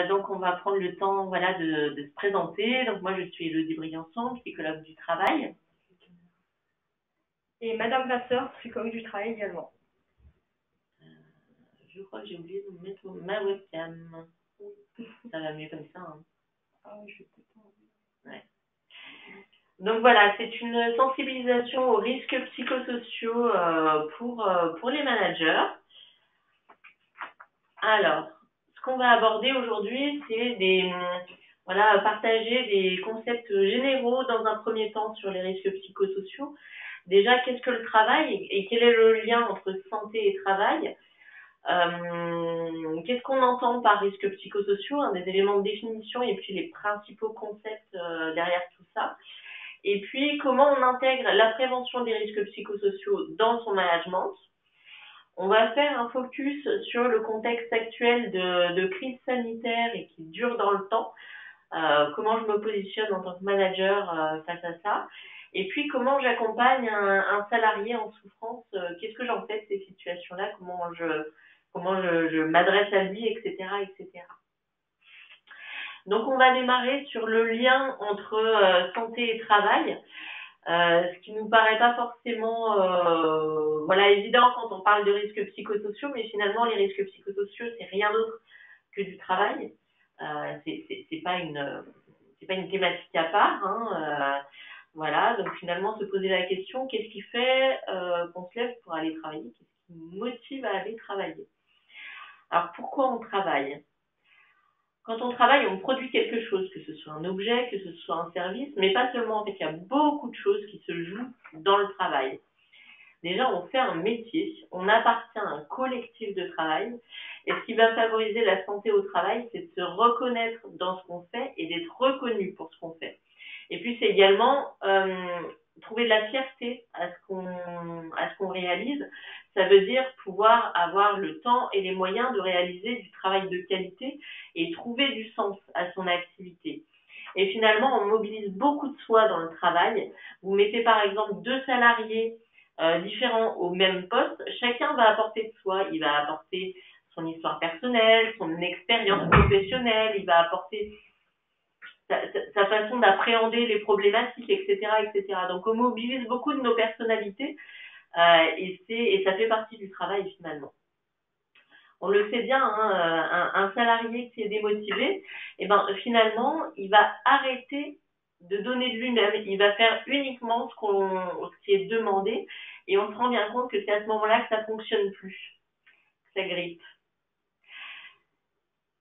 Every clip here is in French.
Donc, on va prendre le temps, voilà, de se présenter. Donc, moi, je suis Elodie Briançon, psychologue du travail. Et Madame Vasseur, psychologue du travail également. Je crois que j'ai oublié de mettre ma webcam. Ça va mieux comme ça, hein. Ah oui, je vais peut-être. Ouais. Donc voilà, c'est une sensibilisation aux risques psychosociaux pour les managers. Alors, ce qu'on va aborder aujourd'hui, c'est voilà, partager des concepts généraux dans un premier temps sur les risques psychosociaux. Déjà, qu'est-ce que le travail et quel est le lien entre santé et travail? Qu'est-ce qu'on entend par risques psychosociaux, hein, des éléments de définition et puis les principaux concepts derrière tout ça. Et puis, comment on intègre la prévention des risques psychosociaux dans son management. On va faire un focus sur le contexte actuel de crise sanitaire et qui dure dans le temps. Comment je me positionne en tant que manager face à ça. Et puis, comment j'accompagne un salarié en souffrance. Qu'est-ce que j'en fais de ces situations-là? Comment je m'adresse à lui, etc., etc. Donc, on va démarrer sur le lien entre santé et travail. Ce qui nous paraît pas forcément voilà, évident quand on parle de risques psychosociaux, mais finalement, les risques psychosociaux, c'est rien d'autre que du travail. C'est pas une thématique à part, hein. Voilà, donc finalement, se poser la question, qu'est-ce qui fait qu'on se lève pour aller travailler? Qu'est-ce qui nous motive à aller travailler? Alors, pourquoi on travaille? Quand on travaille, on produit quelque chose, que ce soit un objet, que ce soit un service, mais pas seulement. En fait, il y a beaucoup de choses qui se jouent dans le travail. Déjà, on fait un métier, on appartient à un collectif de travail, et ce qui va favoriser la santé au travail, c'est de se reconnaître dans ce qu'on fait et d'être reconnu pour ce qu'on fait. Et puis, c'est également trouver de la fierté à ce qu'on réalise. Ça veut dire pouvoir avoir le temps et les moyens de réaliser du travail de qualité et trouver du sens à son activité. Et finalement, on mobilise beaucoup de soi dans le travail. Vous mettez par exemple 2 salariés différents au même poste, chacun va apporter de soi. Il va apporter son histoire personnelle, son expérience professionnelle, il va apporter sa façon d'appréhender les problématiques, etc., etc. Donc, on mobilise beaucoup de nos personnalités et ça fait partie du travail finalement. On le sait bien, hein, un salarié qui est démotivé, et ben finalement, il va arrêter de donner de lui-même. Il va faire uniquement ce qui est demandé, et on se rend bien compte que c'est à ce moment-là que ça fonctionne plus, que ça grippe.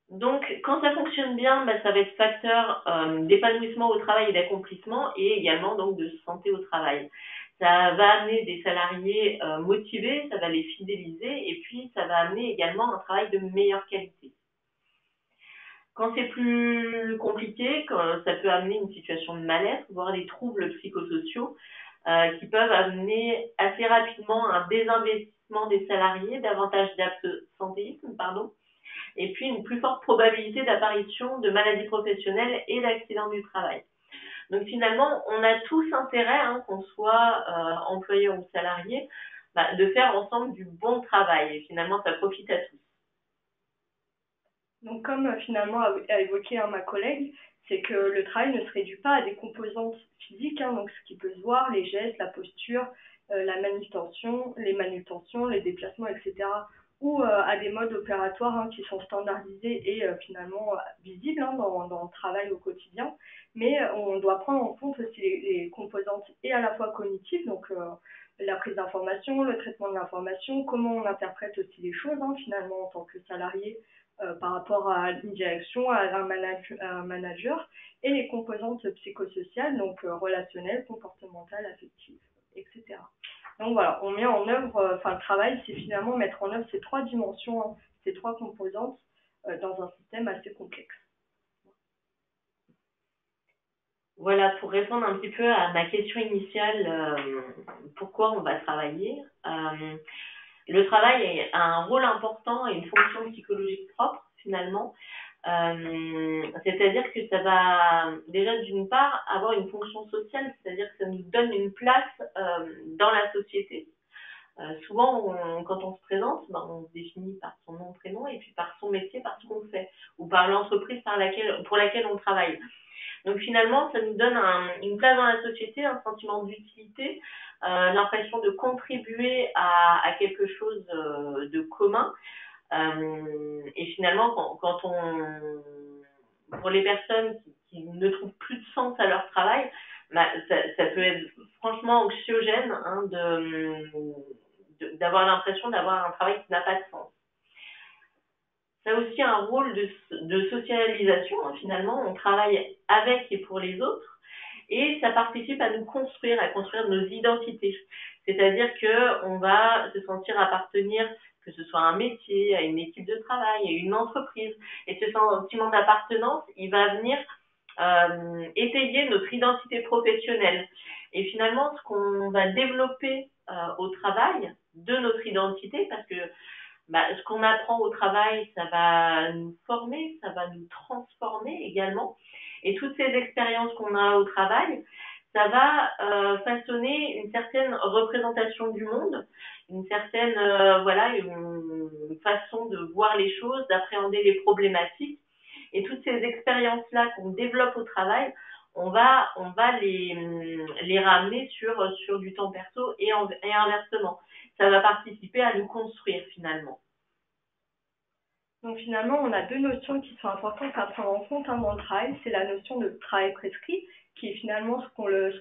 Donc, quand ça fonctionne bien, ça va être facteur d'épanouissement au travail et d'accomplissement, et également donc de santé au travail. Ça va amener des salariés motivés, ça va les fidéliser, et puis ça va amener également un travail de meilleure qualité. Quand c'est plus compliqué, quand ça peut amener une situation de mal-être, voire des troubles psychosociaux qui peuvent amener assez rapidement un désinvestissement des salariés, davantage d'absentéisme, et puis une plus forte probabilité d'apparition de maladies professionnelles et d'accidents du travail. Donc finalement, on a tous intérêt, hein, qu'on soit employeur ou salarié, de faire ensemble du bon travail. Et finalement, ça profite à tous. Donc, comme finalement a évoqué ma collègue, c'est que le travail ne se réduit pas à des composantes physiques, hein, donc ce qui peut se voir, les gestes, la posture, la manutention, les déplacements, etc., ou à des modes opératoires, hein, qui sont standardisés et finalement visibles, hein, dans le travail au quotidien. Mais on doit prendre en compte aussi les composantes et à la fois cognitives, donc la prise d'information, le traitement de l'information, comment on interprète aussi les choses, hein, finalement en tant que salarié, par rapport à une direction, à un manager, et les composantes psychosociales, donc relationnelles, comportementales, affectives, etc. Donc voilà, on met en œuvre, le travail, c'est finalement mettre en œuvre ces 3 dimensions, hein, ces 3 composantes dans un système assez complexe. Voilà, pour répondre un petit peu à ma question initiale, pourquoi on va travailler. Le travail a un rôle important et une fonction psychologique propre, finalement. C'est-à-dire que ça va déjà d'une part avoir une fonction sociale, c'est-à-dire que ça nous donne une place dans la société. Souvent, quand on se présente, ben, on se définit par son nom, prénom, et puis par son métier, par ce qu'on fait, ou par l'entreprise pour laquelle on travaille. Donc finalement, ça nous donne une place dans la société, un sentiment d'utilité, l'impression de contribuer à quelque chose de commun. Et finalement, pour les personnes qui ne trouvent plus de sens à leur travail, bah, ça peut être franchement anxiogène, hein, d'avoir l'impression d'avoir un travail qui n'a pas de sens. Ça a aussi un rôle de socialisation, hein, finalement. On travaille avec et pour les autres, et ça participe à construire nos identités. C'est-à-dire qu'on va se sentir appartenir, que ce soit à un métier, à une équipe de travail, à une entreprise. Et ce sentiment d'appartenance, il va venir étayer notre identité professionnelle. Et finalement, ce qu'on va développer au travail de notre identité, parce que ce qu'on apprend au travail, ça va nous former, ça va nous transformer également. Et toutes ces expériences qu'on a au travail, ça va façonner une certaine représentation du monde, une certaine une façon de voir les choses, d'appréhender les problématiques. Et toutes ces expériences-là qu'on développe au travail, on va les ramener sur du temps perso et inversement. Ça va participer à nous construire finalement. Donc finalement, on a deux notions qui sont importantes à prendre en compte dans le travail. C'est la notion de travail prescrit, qui est finalement ce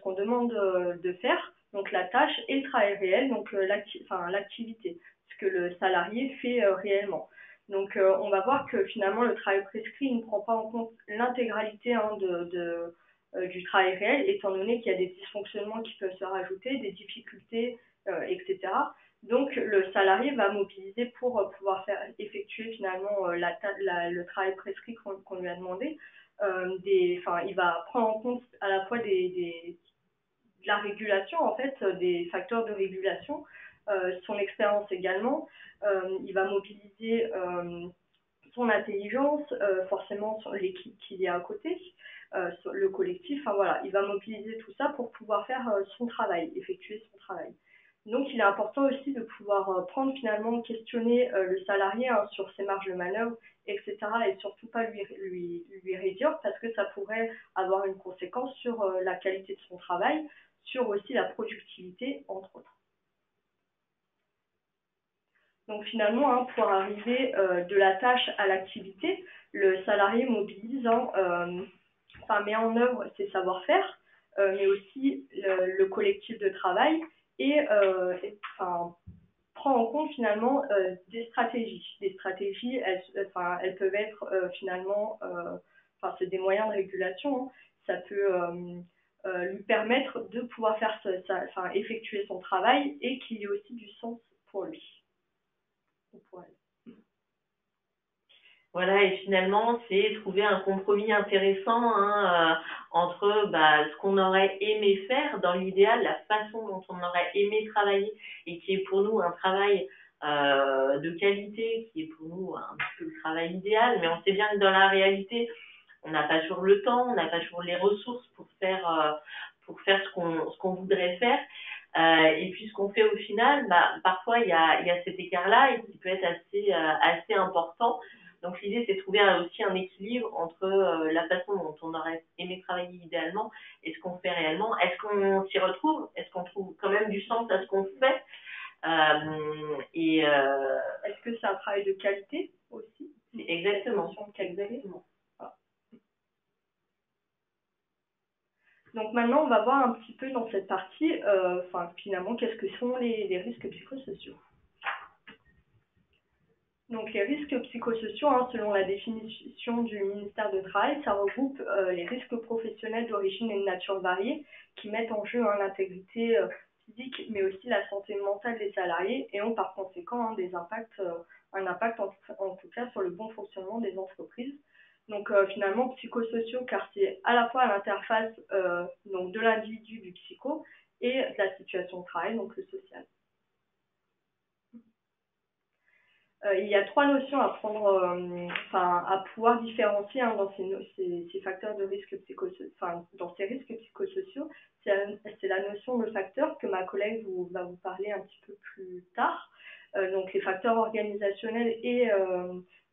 qu'on demande de faire, donc la tâche, et le travail réel, donc l'activité, ce que le salarié fait réellement. Donc on va voir que finalement le travail prescrit ne prend pas en compte l'intégralité du travail réel, étant donné qu'il y a des dysfonctionnements qui peuvent se rajouter, des difficultés, etc. Donc le salarié va mobiliser pour pouvoir effectuer finalement le travail prescrit qu'on lui a demandé. Il va prendre en compte à la fois de la régulation, en fait, des facteurs de régulation, son expérience également. Il va mobiliser son intelligence, forcément sur l'équipe qu'il y a à côté, sur le collectif. Enfin voilà, il va mobiliser tout ça pour pouvoir faire son travail, effectuer son travail. Donc il est important aussi de pouvoir prendre finalement, questionner le salarié sur ses marges de manœuvre, etc. et surtout pas lui réduire, parce que ça pourrait avoir une conséquence sur la qualité de son travail, sur aussi la productivité, entre autres. Donc finalement, pour arriver de la tâche à l'activité, le salarié mobilise, met en œuvre ses savoir-faire, mais aussi le collectif de travail, et prend en compte finalement des stratégies. Les stratégies, elles peuvent être finalement, c'est des moyens de régulation, hein. Ça peut lui permettre de pouvoir effectuer son travail, et qu'il y ait aussi du sens pour lui. Pour elle. Voilà, et finalement, c'est trouver un compromis intéressant entre ce qu'on aurait aimé faire dans l'idéal, la façon dont on aurait aimé travailler, et qui est pour nous un travail de qualité, qui est pour nous un petit peu le travail idéal, mais on sait bien que dans la réalité, on n'a pas toujours le temps, on n'a pas toujours les ressources pour faire ce qu'on voudrait faire. Et puis ce qu'on fait au final, parfois il y a cet écart-là, et qui peut être assez important. Donc l'idée, c'est de trouver aussi un équilibre entre la façon dont on aurait aimé travailler idéalement et ce qu'on fait réellement. Est-ce qu'on s'y retrouve? Est-ce qu'on trouve quand même du sens à ce qu'on fait? Est-ce que c'est un travail de qualité aussi? Exactement. Exactement. Voilà. Donc maintenant, on va voir un petit peu dans cette partie, finalement, qu'est-ce que sont les risques psychosociaux. Donc les risques psychosociaux, selon la définition du ministère du Travail, ça regroupe les risques professionnels d'origine et de nature variée, qui mettent en jeu l'intégrité physique, mais aussi la santé mentale des salariés, et ont par conséquent un impact en tout cas sur le bon fonctionnement des entreprises. Donc finalement psychosociaux, car c'est à la fois à l'interface de l'individu, du psycho, et de la situation de travail, donc le social. Il y a trois notions à prendre, à pouvoir différencier dans ces facteurs de risque dans ces risques psychosociaux. C'est la notion de facteur que ma collègue va vous parler un petit peu plus tard. Donc les facteurs organisationnels et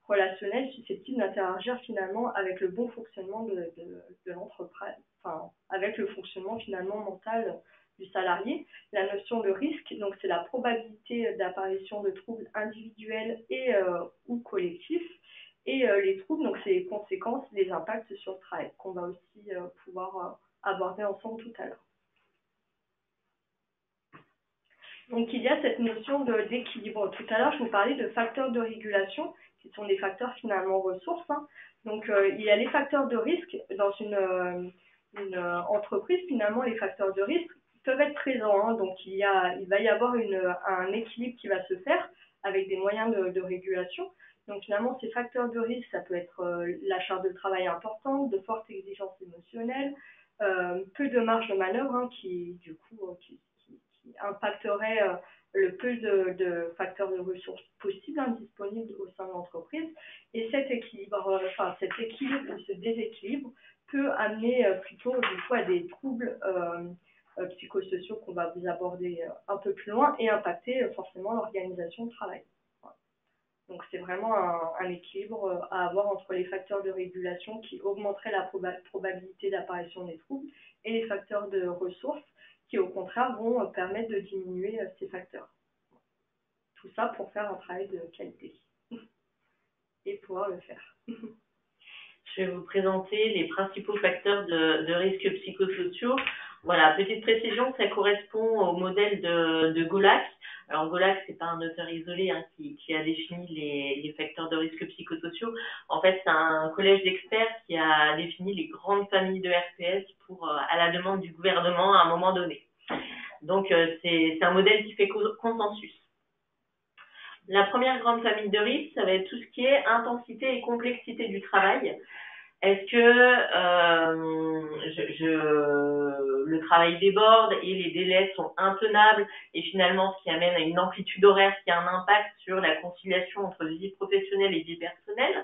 relationnels susceptibles d'interagir finalement avec le bon fonctionnement de l'entreprise, avec le fonctionnement finalement mental du salarié. La notion de risque, donc c'est la probabilité d'apparition de troubles individuels et ou collectifs. Et les troubles, donc c'est les conséquences, les impacts sur le travail, qu'on va aussi pouvoir aborder ensemble tout à l'heure. Donc il y a cette notion d'équilibre. Tout à l'heure, je vous parlais de facteurs de régulation, qui sont des facteurs finalement ressources. Donc il y a les facteurs de risque dans une entreprise. Finalement, les facteurs de risque peuvent être présents. Donc il va y avoir un équilibre qui va se faire avec des moyens de régulation. Donc finalement, ces facteurs de risque, ça peut être la charge de travail importante, de fortes exigences émotionnelles, peu de marge de manœuvre qui impacterait le peu de facteurs de ressources possibles disponibles au sein de l'entreprise. Et cet équilibre ou ce déséquilibre peut amener plutôt du coup à des troubles psychosociaux qu'on va vous aborder un peu plus loin et impacter forcément l'organisation de travail. Donc c'est vraiment un équilibre à avoir entre les facteurs de régulation qui augmenteraient la probabilité d'apparition des troubles et les facteurs de ressources qui au contraire vont permettre de diminuer ces facteurs. Tout ça pour faire un travail de qualité et pouvoir le faire. Je vais vous présenter les principaux facteurs de risques psychosociaux. Voilà, petite précision, ça correspond au modèle de Golac. Alors Golac, c'est pas un auteur isolé qui a défini les facteurs de risques psychosociaux. En fait, c'est un collège d'experts qui a défini les grandes familles de RPS à la demande du gouvernement à un moment donné. Donc c'est un modèle qui fait consensus. La première grande famille de risques, ça va être tout ce qui est intensité et complexité du travail. Est-ce que le travail déborde et les délais sont intenables et finalement ce qui amène à une amplitude horaire qui a un impact sur la conciliation entre vie professionnelle et vie personnelle?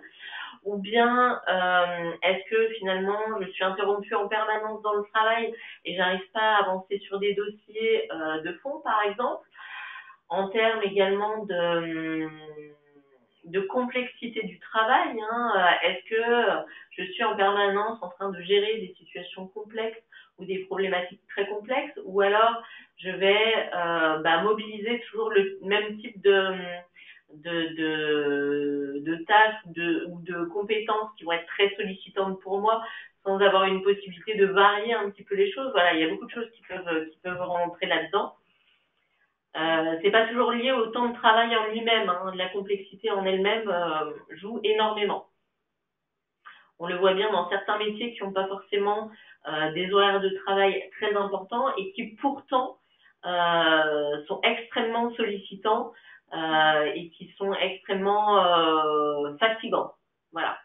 Ou bien est-ce que finalement je suis interrompue en permanence dans le travail et j'arrive pas à avancer sur des dossiers de fond par exemple? En termes également de complexité du travail, est-ce que je suis en permanence en train de gérer des situations complexes ou des problématiques très complexes, ou alors je vais mobiliser toujours le même type de tâches ou de compétences qui vont être très sollicitantes pour moi sans avoir une possibilité de varier un petit peu les choses. Voilà, il y a beaucoup de choses qui peuvent rentrer là-dedans. C'est pas toujours lié au temps de travail en lui-même, la complexité en elle-même joue énormément. On le voit bien dans certains métiers qui n'ont pas forcément des horaires de travail très importants et qui pourtant sont extrêmement sollicitants et qui sont extrêmement fatigants. Voilà.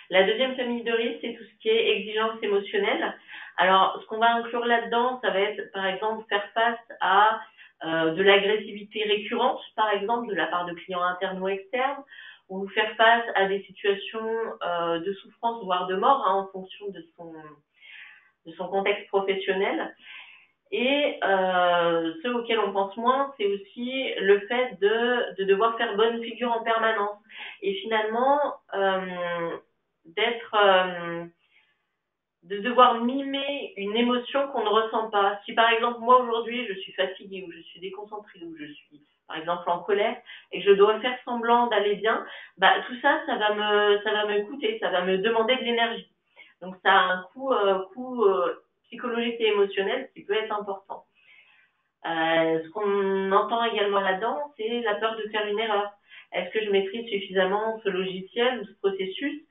La deuxième famille de risques, c'est tout ce qui est exigence émotionnelle. Alors, ce qu'on va inclure là-dedans, ça va être, par exemple, faire face à de l'agressivité récurrente, par exemple, de la part de clients internes ou externes, ou faire face à des situations de souffrance, voire de mort, en fonction de son contexte professionnel. Et ceux auxquels on pense moins, c'est aussi le fait de devoir faire bonne figure en permanence. Et finalement, de devoir mimer une émotion qu'on ne ressent pas. Si par exemple, moi aujourd'hui, je suis fatiguée ou je suis déconcentrée ou je suis par exemple en colère et que je dois faire semblant d'aller bien, tout ça, ça va me coûter, ça va me demander de l'énergie. Donc ça a un coût psychologique et émotionnel qui peut être important. Ce qu'on entend également là-dedans, c'est la peur de faire une erreur. Est-ce que je maîtrise suffisamment ce logiciel ou ce processus?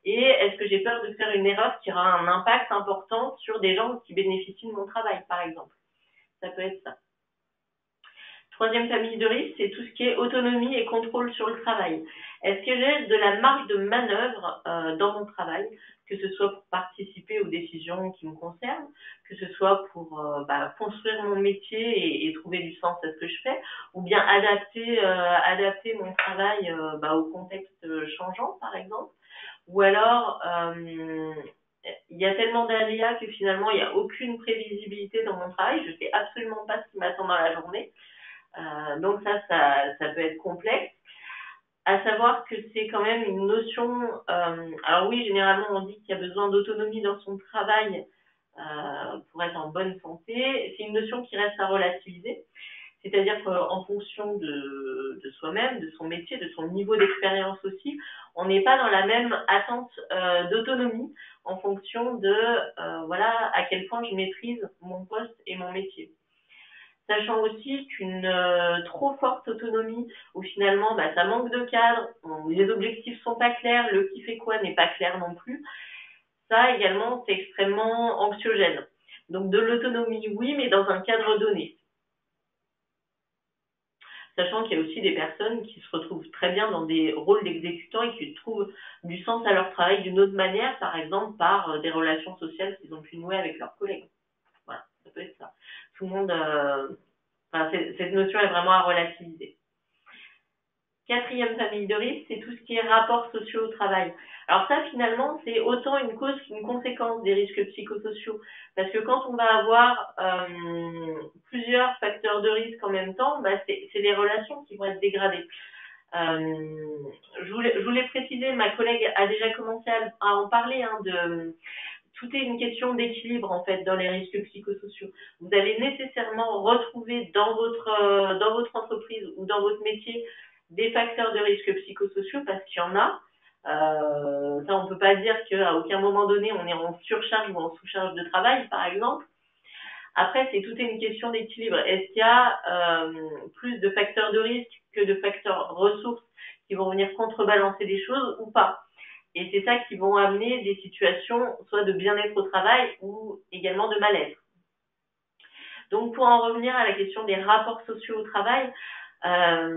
Et est-ce que j'ai peur de faire une erreur qui aura un impact important sur des gens qui bénéficient de mon travail, par exemple? Ça peut être ça. Troisième famille de risques, c'est tout ce qui est autonomie et contrôle sur le travail. Est-ce que j'ai de la marge de manœuvre dans mon travail, que ce soit pour participer aux décisions qui me concernent, que ce soit pour construire mon métier et trouver du sens à ce que je fais, ou bien adapter mon travail au contexte changeant, par exemple, ou alors il y a tellement d'aléas que finalement il n'y a aucune prévisibilité dans mon travail, je ne sais absolument pas ce qui m'attend dans la journée. Donc ça peut être complexe. À savoir que c'est quand même une notion. Alors oui, généralement on dit qu'il y a besoin d'autonomie dans son travail pour être en bonne santé. C'est une notion qui reste à relativiser. C'est-à-dire qu'en fonction de soi-même, de son métier, de son niveau d'expérience aussi, on n'est pas dans la même attente d'autonomie en fonction de à quel point je maîtrise mon poste et mon métier. Sachant aussi qu'une trop forte autonomie où finalement ça manque de cadre, les objectifs sont pas clairs, le qui fait quoi n'est pas clair non plus, ça également c'est extrêmement anxiogène. Donc de l'autonomie oui, mais dans un cadre donné. Sachant qu'il y a aussi des personnes qui se retrouvent très bien dans des rôles d'exécutants et qui trouvent du sens à leur travail d'une autre manière, par exemple par des relations sociales qu'ils ont pu nouer avec leurs collègues. Voilà, ça peut être ça. Tout le monde, cette notion est vraiment à relativiser. Quatrième famille de risques, c'est tout ce qui est rapports sociaux au travail. Alors ça, finalement, c'est autant une cause qu'une conséquence des risques psychosociaux. Parce que quand on va avoir plusieurs facteurs de risque en même temps, c'est les relations qui vont être dégradées. Je voulais préciser, ma collègue a déjà commencé à en parler, tout est une question d'équilibre en fait dans les risques psychosociaux. Vous allez nécessairement retrouver dans votre entreprise ou dans votre métier des facteurs de risques psychosociaux parce qu'il y en a. Ça, on peut pas dire qu'à aucun moment donné on est en surcharge ou en sous-charge de travail, par exemple. Après, tout est une question d'équilibre. Est-ce qu'il y a plus de facteurs de risque que de facteurs ressources qui vont venir contrebalancer des choses ou pas? Et c'est ça qui vont amener des situations soit de bien-être au travail ou également de mal-être. Donc pour en revenir à la question des rapports sociaux au travail, ça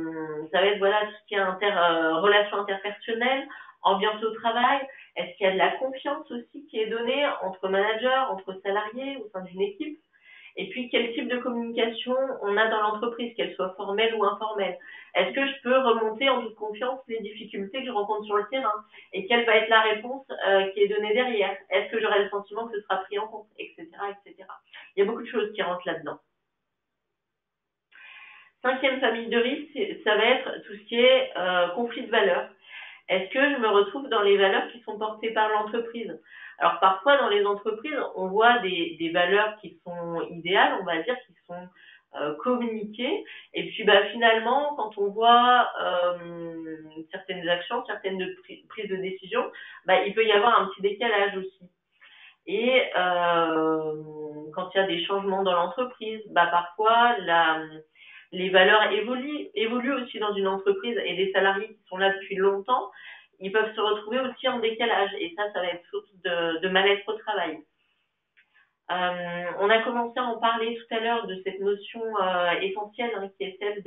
va être tout ce qui est relations interpersonnelles, ambiance au travail. Est-ce qu'il y a de la confiance aussi qui est donnée entre managers, entre salariés au sein d'une équipe? Et puis, quel type de communication on a dans l'entreprise, qu'elle soit formelle ou informelle? Est-ce que je peux remonter en toute confiance les difficultés que je rencontre sur le terrain? Et quelle va être la réponse qui est donnée derrière? Est-ce que j'aurai le sentiment que ce sera pris en compte, etc., etc. Il y a beaucoup de choses qui rentrent là-dedans. Cinquième famille de risques, ça va être tout ce qui est conflit de valeurs. Est-ce que je me retrouve dans les valeurs qui sont portées par l'entreprise? Alors parfois dans les entreprises, on voit des valeurs qui sont idéales, on va dire, qui sont communiquées. Et puis finalement, quand on voit certaines actions, certaines prises de décision, il peut y avoir un petit décalage aussi. Et quand il y a des changements dans l'entreprise, parfois les valeurs évoluent aussi dans une entreprise et des salariés qui sont là depuis longtemps, ils peuvent se retrouver aussi en décalage et ça va être source de mal-être au travail. On a commencé à en parler tout à l'heure de cette notion essentielle qui est celle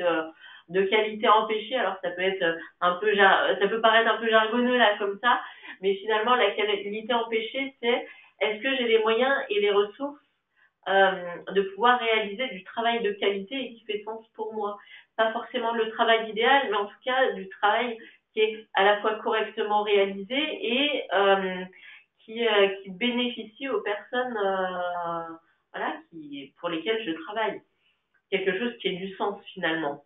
de qualité empêchée. Alors ça peut être ça peut paraître un peu jargonneux là comme ça, mais finalement la qualité empêchée, c'est est-ce que j'ai les moyens et les ressources de pouvoir réaliser du travail de qualité et qui fait sens pour moi. Pas forcément le travail idéal, mais en tout cas du travail qui est à la fois correctement réalisé et qui bénéficie aux personnes pour lesquelles je travaille. Quelque chose qui ait du sens finalement.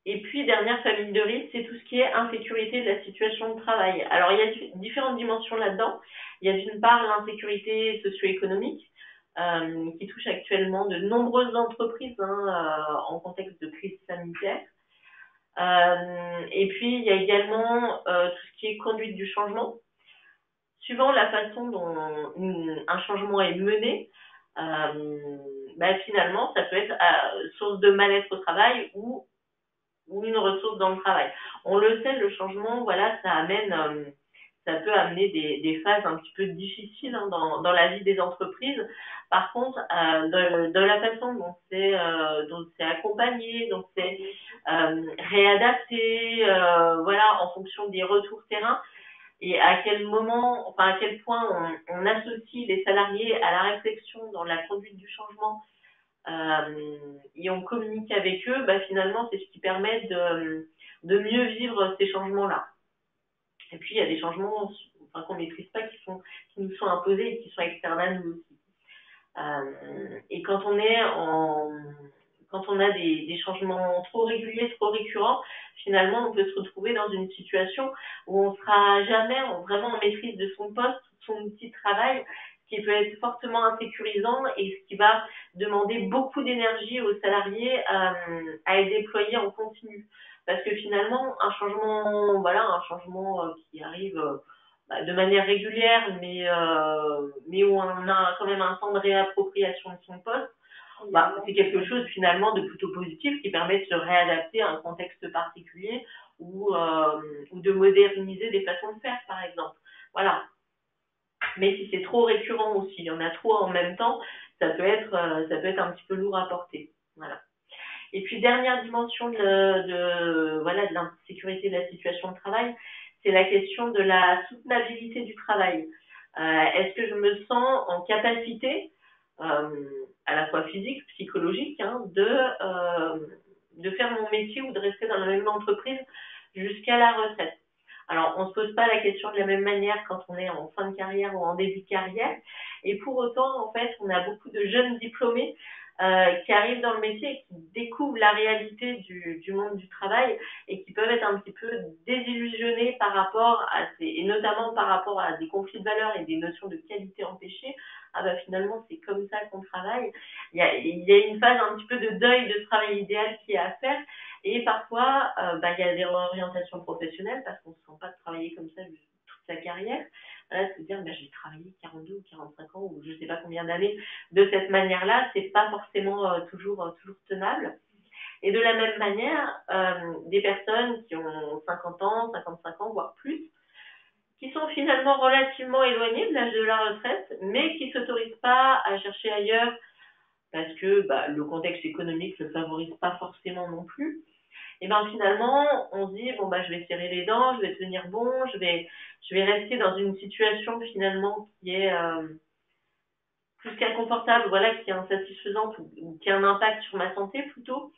Et puis, dernière famille de risques, c'est tout ce qui est insécurité de la situation de travail. Alors, il y a différentes dimensions là-dedans. Il y a d'une part l'insécurité socio-économique qui touche actuellement de nombreuses entreprises en contexte de crise sanitaire. Et puis, il y a également tout ce qui est conduite du changement. Suivant la façon dont un changement est mené, finalement, ça peut être source de mal-être au travail ou une ressource dans le travail. On le sait, le changement, ça amène ça peut amener des phases un petit peu difficiles hein, dans la vie des entreprises. Par contre, de la façon dont c'est accompagné, dont c'est réadapté, voilà, en fonction des retours terrain, et à quel moment, enfin à quel point on associe les salariés à la réflexion dans la conduite du changement et on communique avec eux, bah, finalement c'est ce qui permet de mieux vivre ces changements-là. Et puis il y a des changements enfin, qu'on ne maîtrise pas qui nous sont imposés et qui sont externes à nous aussi. Et quand on a des changements trop réguliers, trop récurrents, finalement, on peut se retrouver dans une situation où on sera jamais vraiment en maîtrise de son poste, de son outil de travail, ce qui peut être fortement insécurisant et ce qui va demander beaucoup d'énergie aux salariés à être déployés en continu. Parce que finalement, un changement qui arrive de manière régulière, mais où on a quand même un temps de réappropriation de son poste, c'est quelque chose finalement de plutôt positif qui permet de se réadapter à un contexte particulier ou de moderniser des façons de faire, par exemple. Voilà. Mais si c'est trop récurrent ou s'il y en a trop en même temps, ça peut être un petit peu lourd à porter. Voilà. Et puis, dernière dimension de l'insécurité de la situation de travail, c'est la question de la soutenabilité du travail. Est-ce que je me sens en capacité, à la fois physique, psychologique, hein, de faire mon métier ou de rester dans la même entreprise jusqu'à la retraite? Alors, on ne se pose pas la question de la même manière quand on est en fin de carrière ou en début de carrière. Et pour autant, en fait, on a beaucoup de jeunes diplômés qui arrivent dans le métier et qui découvrent la réalité du monde du travail et qui peuvent être un petit peu désillusionnés par rapport et notamment par rapport à des conflits de valeurs et des notions de qualité empêchées. Ah bah finalement c'est comme ça qu'on travaille. Il y a une phase un petit peu de deuil de ce travail idéal qui est à faire et parfois il y a des réorientations professionnelles parce qu'on ne se sent pas de travailler comme ça toute sa carrière. Là, se dire, je vais travailler 42 ou 45 ans ou je ne sais pas combien d'années de cette manière-là, c'est pas forcément toujours tenable. Et de la même manière, des personnes qui ont 50 ans, 55 ans, voire plus, qui sont finalement relativement éloignées de l'âge de la retraite, mais qui ne s'autorisent pas à chercher ailleurs parce que le contexte économique ne le favorise pas forcément non plus. Et finalement, on se dit, je vais serrer les dents, je vais tenir bon, je vais rester dans une situation finalement qui est plus qu'inconfortable, voilà, qui est insatisfaisante ou qui a un impact sur ma santé plutôt.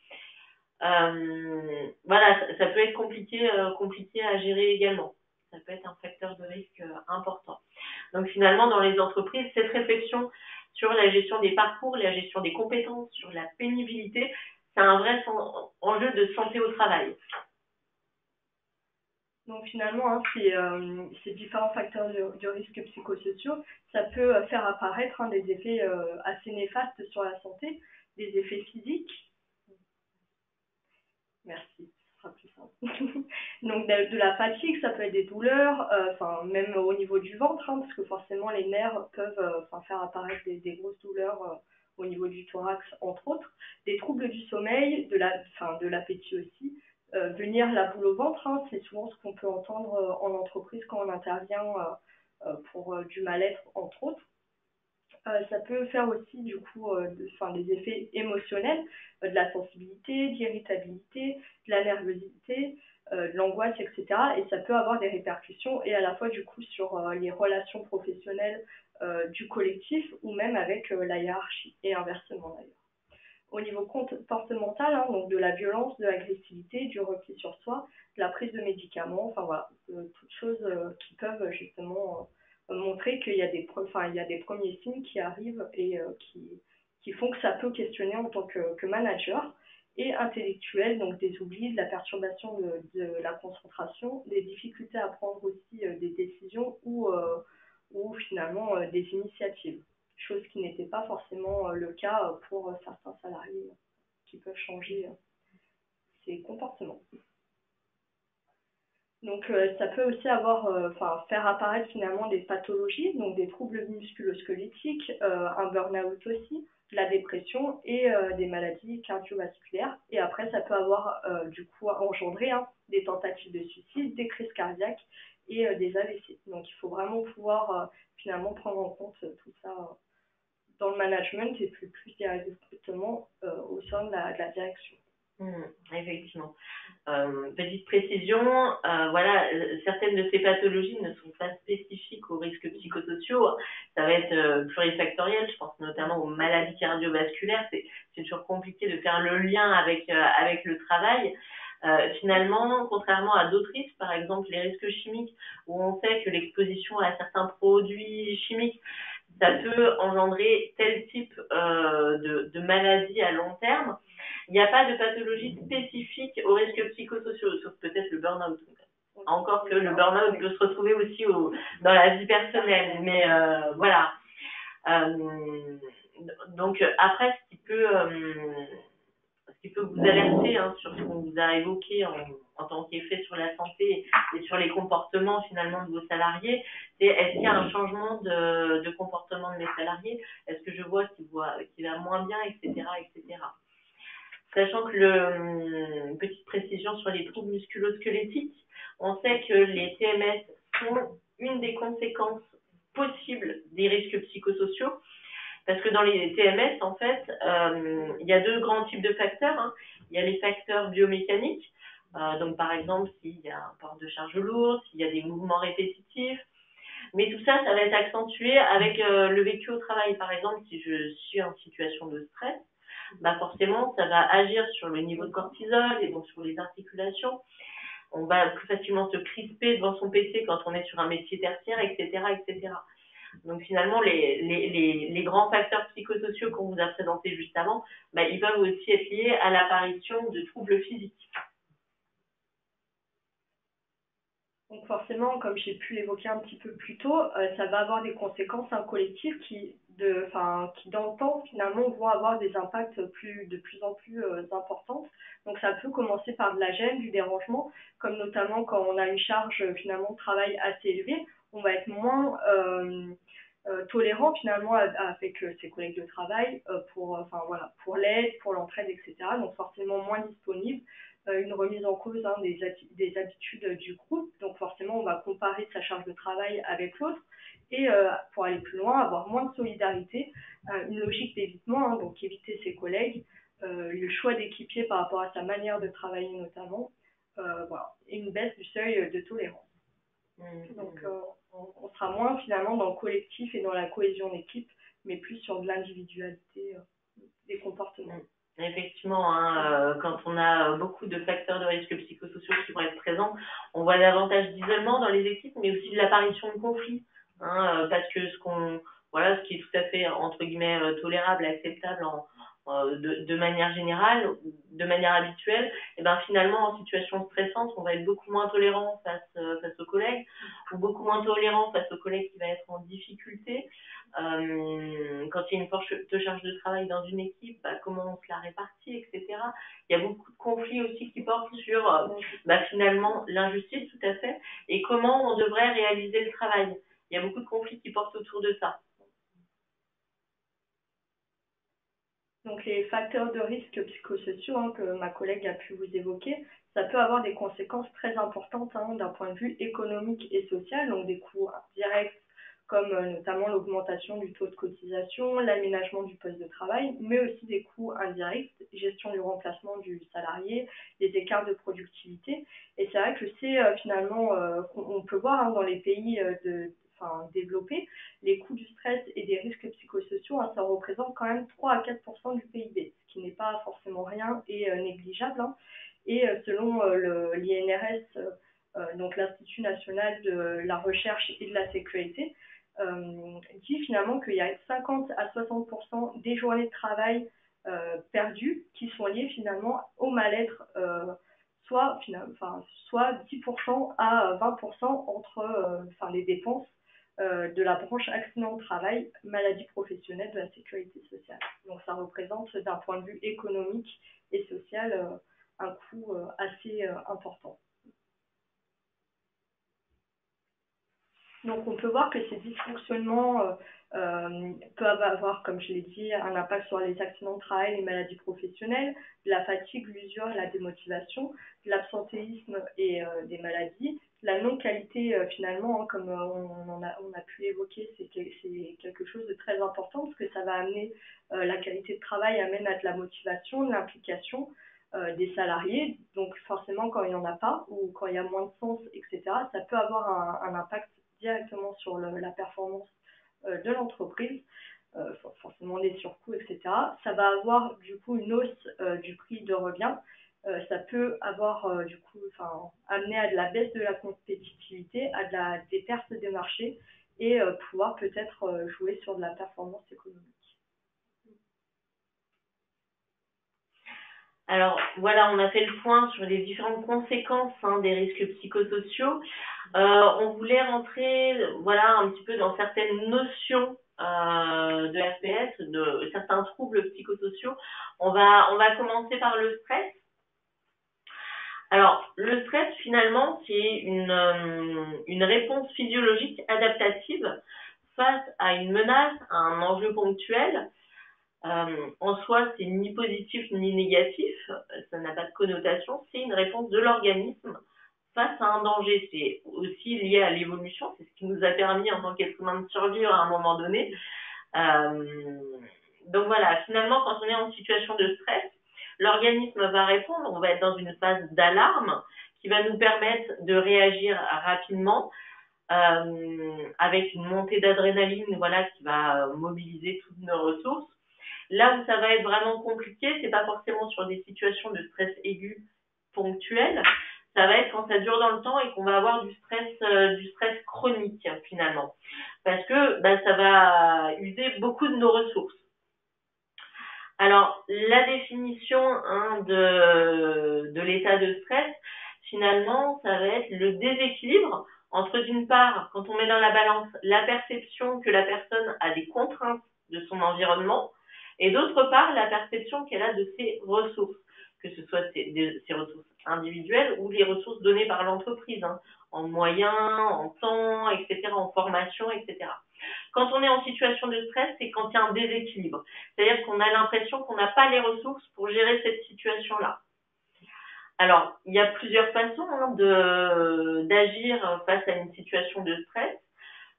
Ça peut être compliqué à gérer également. Ça peut être un facteur de risque important. Donc finalement, dans les entreprises, cette réflexion sur la gestion des parcours, la gestion des compétences, sur la pénibilité, c'est un vrai enjeu de santé au travail. Donc finalement, hein, ces différents facteurs de risque psychosociaux, ça peut faire apparaître des effets assez néfastes sur la santé, des effets physiques. Merci, ce sera plus simple. Donc de la fatigue, ça peut être des douleurs, même au niveau du ventre, parce que forcément les nerfs peuvent faire apparaître des grosses douleurs au niveau du thorax, entre autres. Des troubles du sommeil, de l'appétit aussi. Venir la boule au ventre, c'est souvent ce qu'on peut entendre en entreprise quand on intervient pour du mal-être, entre autres. Ça peut faire aussi du coup des effets émotionnels, de la sensibilité, de l'irritabilité, de la nervosité, de l'angoisse, etc. Et ça peut avoir des répercussions et à la fois du coup sur les relations professionnelles du collectif ou même avec la hiérarchie et inversement d'ailleurs. Au niveau comportemental, donc de la violence, de l'agressivité, du repli sur soi, de la prise de médicaments, toutes choses qui peuvent justement montrer qu'il y a des premiers signes qui arrivent et qui font que ça peut questionner en tant que manager et intellectuel, donc des oublis, de la perturbation de la concentration, des difficultés à prendre aussi des décisions ou finalement des initiatives. Chose qui n'était pas forcément le cas pour certains salariés qui peuvent changer ses comportements. Donc ça peut aussi faire apparaître finalement des pathologies, donc des troubles musculo-squelettiques, un burn-out aussi, la dépression et des maladies cardiovasculaires. Et après ça peut avoir du coup engendré des tentatives de suicide, des crises cardiaques et des AVC. Donc Donc il faut vraiment pouvoir finalement prendre en compte tout ça dans le management et plus directement au sein de la direction. Effectivement. Petite précision, voilà, certaines de ces pathologies ne sont pas spécifiques aux risques psychosociaux. Ça va être plurifactoriel. Je pense notamment aux maladies cardiovasculaires. C'est toujours compliqué de faire le lien avec le travail. Finalement, contrairement à d'autres risques, par exemple les risques chimiques, où on sait que l'exposition à certains produits chimiques, ça peut engendrer tel type de maladie à long terme. Il n'y a pas de pathologie spécifique aux risques psychosociaux, sauf peut-être le burn-out. Encore que le burn-out peut se retrouver aussi dans la vie personnelle. Mais voilà. Donc après, ce qui peut vous alerter sur ce qu'on vous a évoqué en tant qu'effet sur la santé et sur les comportements finalement de vos salariés, c'est est-ce qu'il y a un changement de comportement de mes salariés? Est-ce que je vois qu'il va moins bien, etc., etc. Sachant que petite précision sur les troubles musculo-squelettiques, on sait que les TMS sont une des conséquences possibles des risques psychosociaux. Parce que dans les TMS, en fait, il y a deux grands types de facteurs. Il y a les facteurs biomécaniques. Donc, par exemple, s'il y a un port de charge lourde, s'il y a des mouvements répétitifs. Mais tout ça, ça va être accentué avec le vécu au travail. Par exemple, si je suis en situation de stress, forcément, ça va agir sur le niveau de cortisol et donc sur les articulations. On va plus facilement se crisper devant son PC quand on est sur un métier tertiaire, etc., etc. Donc finalement, les grands facteurs psychosociaux qu'on vous a présentés juste avant, ils peuvent aussi être liés à l'apparition de troubles physiques. Donc forcément, comme j'ai pu l'évoquer un petit peu plus tôt, ça va avoir des conséquences collectives qui dans le temps finalement vont avoir des impacts de plus en plus importantes. Donc ça peut commencer par de la gêne, du dérangement, comme notamment quand on a une charge finalement de travail assez élevée, on va être moins tolérant finalement avec ses collègues de travail pour l'aide, pour l'entraide, etc. Donc forcément moins disponible. Une remise en cause des habitudes du groupe. Donc forcément, on va comparer sa charge de travail avec l'autre et pour aller plus loin, avoir moins de solidarité, une logique d'évitement, donc éviter ses collègues, le choix d'équipier par rapport à sa manière de travailler notamment, et une baisse du seuil de tolérance. Donc on sera moins finalement dans le collectif et dans la cohésion d'équipe, mais plus sur de l'individualité des comportements. Effectivement, quand on a beaucoup de facteurs de risque psychosociaux qui vont être présents, on voit davantage d'isolement dans les équipes, mais aussi de l'apparition de conflits, parce que ce qui est tout à fait entre guillemets tolérable, acceptable de manière générale, de manière habituelle, et finalement en situation stressante, on va être beaucoup moins tolérant face aux collègues, ou beaucoup moins tolérant face aux collègues qui va être en difficulté. Quand il y a une forte charge de travail dans une équipe, comment on se la répartit, etc. Il y a beaucoup de conflits aussi qui portent sur finalement l'injustice, tout à fait, et comment on devrait réaliser le travail. Il y a beaucoup de conflits qui portent autour de ça. Donc les facteurs de risque psychosociaux que ma collègue a pu vous évoquer, ça peut avoir des conséquences très importantes d'un point de vue économique et social, donc des coûts directs comme notamment l'augmentation du taux de cotisation, l'aménagement du poste de travail, mais aussi des coûts indirects, gestion du remplacement du salarié, les écarts de productivité. Et c'est vrai que c'est finalement, on peut voir dans les pays développés, les coûts du stress et des risques psychosociaux, ça représente quand même 3 à 4% du PIB, ce qui n'est pas forcément rien et négligeable. Et selon l'INRS, donc l'Institut national de la recherche et de la sécurité, dit finalement qu'il y a 50 à 60% des journées de travail perdues qui sont liées finalement au mal-être, soit 10% à 20% entre les dépenses de la branche accident de travail, maladie professionnelle de la sécurité sociale. Donc ça représente d'un point de vue économique et social un coût assez important. Donc on peut voir que ces dysfonctionnements peuvent avoir, comme je l'ai dit, un impact sur les accidents de travail, les maladies professionnelles, la fatigue, l'usure, la démotivation, l'absentéisme et des maladies, la non-qualité qualité finalement, hein, comme on a pu l'évoquer, c'est quelque chose de très important parce que ça va amener, la qualité de travail amène à de la motivation, de l'implication des salariés. Donc forcément, quand il n'y en a pas ou quand il y a moins de sens, etc., ça peut avoir un impact directement sur la performance de l'entreprise, forcément les surcoûts, etc. Ça va avoir du coup une hausse du prix de revient. Ça peut avoir du coup, amener à de la baisse de la compétitivité, à des pertes des marchés et pouvoir peut-être jouer sur de la performance économique. Alors voilà, on a fait le point sur les différentes conséquences des risques psychosociaux. On voulait rentrer voilà, un petit peu dans certaines notions de RPS, de certains troubles psychosociaux. On va commencer par le stress. Alors, le stress, finalement, c'est une réponse physiologique adaptative face à une menace, à un enjeu ponctuel. En soi, c'est ni positif ni négatif, ça n'a pas de connotation, c'est une réponse de l'organisme face à un danger. C'est aussi lié à l'évolution, c'est ce qui nous a permis en tant qu'être humain de survivre à un moment donné. Donc voilà, finalement, quand on est en situation de stress, l'organisme va répondre, on va être dans une phase d'alarme qui va nous permettre de réagir rapidement avec une montée d'adrénaline voilà, qui va mobiliser toutes nos ressources. Là où ça va être vraiment compliqué, c'est pas forcément sur des situations de stress aigu ponctuelles, ça va être quand ça dure dans le temps et qu'on va avoir du stress chronique finalement, parce que ça va user beaucoup de nos ressources. Alors, la définition de l'état de stress, finalement, ça va être le déséquilibre entre, d'une part, quand on met dans la balance la perception que la personne a des contraintes de son environnement, et d'autre part, la perception qu'elle a de ses ressources, que ce soit ses ressources individuelles ou les ressources données par l'entreprise, en moyens, en temps, etc., en formation, etc. Quand on est en situation de stress, c'est quand il y a un déséquilibre. C'est-à-dire qu'on a l'impression qu'on n'a pas les ressources pour gérer cette situation-là. Alors, il y a plusieurs façons d'agir face à une situation de stress.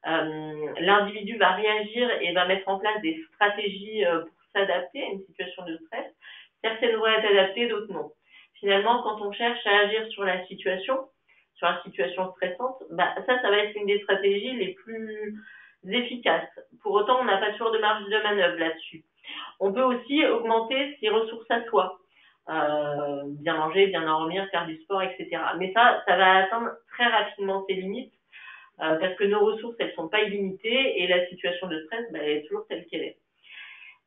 L'individu va réagir et va mettre en place des stratégies pour s'adapter à une situation de stress. Certaines vont être adaptées, d'autres non. Finalement, quand on cherche à agir sur la situation stressante, ça va être une des stratégies les plus efficaces. Pour autant, on n'a pas toujours de marge de manœuvre là-dessus. On peut aussi augmenter ses ressources à soi. Bien manger, bien dormir, faire du sport, etc. Mais ça va atteindre très rapidement ses limites parce que nos ressources, elles sont pas illimitées et la situation de stress, elle est toujours telle qu'elle est.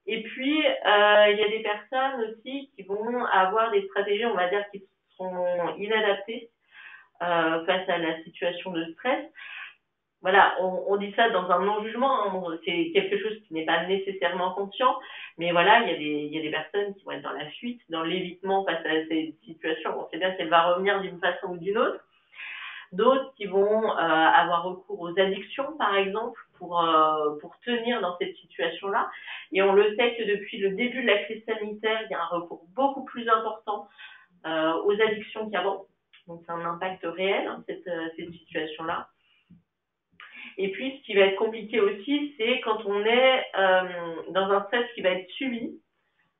Et puis, il y a des personnes aussi qui vont avoir des stratégies, on va dire, qui sont inadaptées face à la situation de stress. Voilà, on dit ça dans un non-jugement, c'est quelque chose qui n'est pas nécessairement conscient, mais voilà, il y a des personnes qui vont être dans la fuite, dans l'évitement face à ces situations. On sait bien qu'elle va revenir d'une façon ou d'une autre. D'autres qui vont avoir recours aux addictions, par exemple, pour tenir dans cette situation-là. Et on le sait que depuis le début de la crise sanitaire, il y a un recours beaucoup plus important aux addictions qu'avant. Donc c'est un impact réel, cette situation-là. Et puis, ce qui va être compliqué aussi, c'est quand on est dans un stress qui va être subi,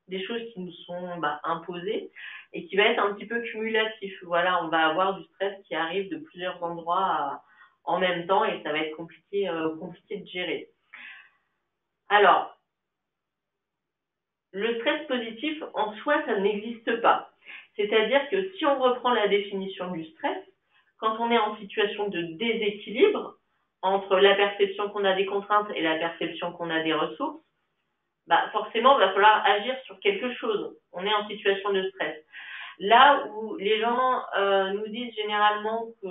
des choses qui nous sont imposées, et qui va être un petit peu cumulatif. Voilà, on va avoir du stress qui arrive de plusieurs endroits en même temps, et ça va être compliqué de gérer. Alors, le stress positif, en soi, ça n'existe pas. C'est-à-dire que si on reprend la définition du stress, quand on est en situation de déséquilibre, entre la perception qu'on a des contraintes et la perception qu'on a des ressources, forcément, il va falloir agir sur quelque chose. On est en situation de stress. Là où les gens nous disent généralement que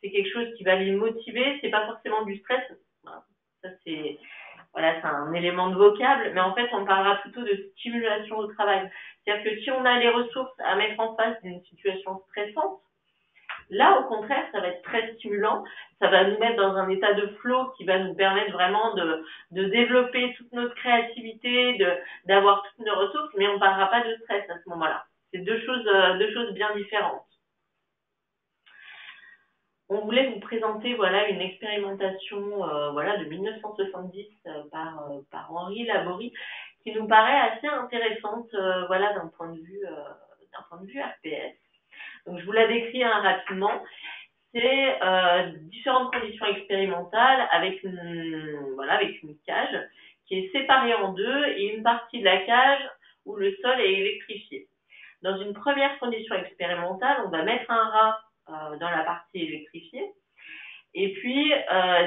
c'est quelque chose qui va les motiver, c'est pas forcément du stress. Ça, c'est un élément de vocable, mais en fait, on parlera plutôt de stimulation au travail. C'est-à-dire que si on a les ressources à mettre en face d'une situation stressante, là, au contraire, ça va être très stimulant. Ça va nous mettre dans un état de flow qui va nous permettre vraiment de développer toute notre créativité, d'avoir toutes nos ressources, mais on ne parlera pas de stress à ce moment-là. C'est deux choses bien différentes. on voulait vous présenter voilà une expérimentation voilà de 1970 par Henri Laborie qui nous paraît assez intéressante voilà d'un point de vue RPS. Donc je vous la décris rapidement. C'est différentes conditions expérimentales avec avec une cage qui est séparée en deux et une partie de la cage où le sol est électrifié. Dans une première condition expérimentale, on va mettre un rat dans la partie électrifiée et puis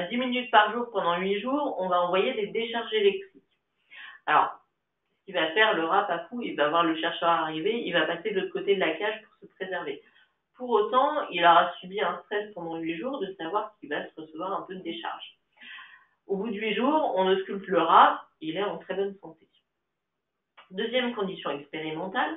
10 minutes par jour pendant 8 jours, on va envoyer des décharges électriques. Alors, ce qu'il va faire, le rat pas fou, il va voir le chercheur arriver, il va passer de l'autre côté de la cage pour se préserver. Pour autant, il aura subi un stress pendant 8 jours de savoir qu'il va se recevoir un peu de décharge. Au bout de 8 jours, on ausculte le rat, il est en très bonne santé. Deuxième condition expérimentale,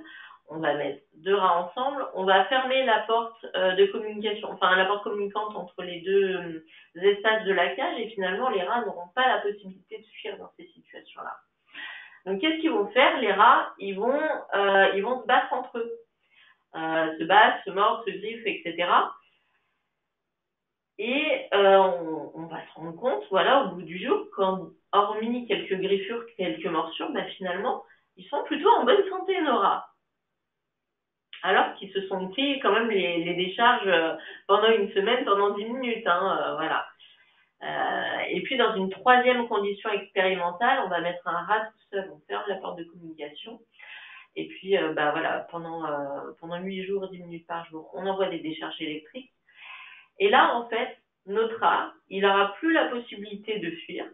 on va mettre 2 rats ensemble, on va fermer la porte de communication, enfin la porte communicante entre les deux espaces de la cage et finalement les rats n'auront pas la possibilité de fuir dans ces situations-là. Donc qu'est-ce qu'ils vont faire? Les rats, ils vont se battre entre eux. Se battre, se mordre, se griffent, etc. Et on va se rendre compte, voilà, au bout du jour, quand, hormis quelques griffures, quelques morsures, finalement, ils sont plutôt en bonne santé, nos rats. Alors qu'ils se sont pris quand même les décharges pendant une semaine, pendant 10 minutes, voilà. Et puis, dans une troisième condition expérimentale, on va mettre un rat tout seul, on ferme la porte de communication. Et puis, voilà, pendant 8 jours, 10 minutes par jour, on envoie des décharges électriques. Et là, en fait, notre rat, il n'aura plus la possibilité de fuir,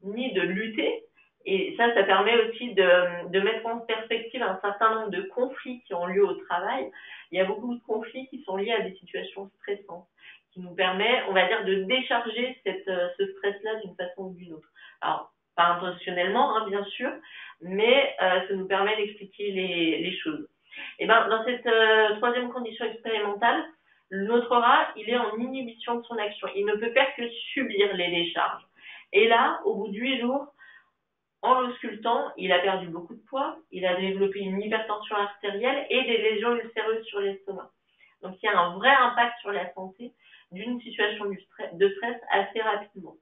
ni de lutter. Et ça permet aussi de mettre en perspective un certain nombre de conflits qui ont lieu au travail. Il y a beaucoup de conflits qui sont liés à des situations stressantes, qui nous permet, on va dire, de décharger ce stress-là d'une façon ou d'une autre. Alors, pas intentionnellement, bien sûr, mais ça nous permet d'expliquer les choses. Et dans cette troisième condition expérimentale, notre rat, il est en inhibition de son action. Il ne peut faire que subir les décharges. Et là, au bout de 8 jours, en l'auscultant, il a perdu beaucoup de poids, il a développé une hypertension artérielle et des lésions ulcéreuses sur l'estomac. Donc, il y a un vrai impact sur la santé d'une situation de stress assez rapidement.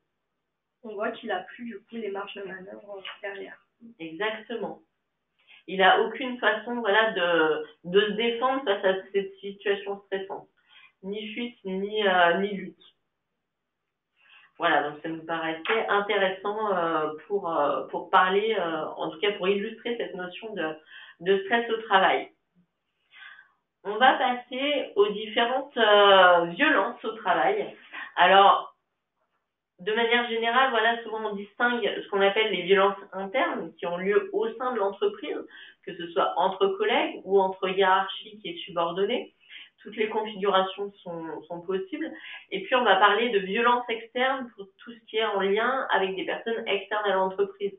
On voit qu'il n'a plus, du coup, les marges de manœuvre derrière. Exactement. Il n'a aucune façon de se défendre face à cette situation stressante. Ni fuite, ni lutte. Voilà, donc ça nous paraissait intéressant pour parler, en tout cas pour illustrer cette notion de stress au travail. On va passer aux différentes violences au travail. Alors, de manière générale, voilà, souvent on distingue ce qu'on appelle les violences internes qui ont lieu au sein de l'entreprise, que ce soit entre collègues ou entre hiérarchiques et subordonnés. Toutes les configurations sont possibles. Et puis, on va parler de violences externes pour tout ce qui est en lien avec des personnes externes à l'entreprise,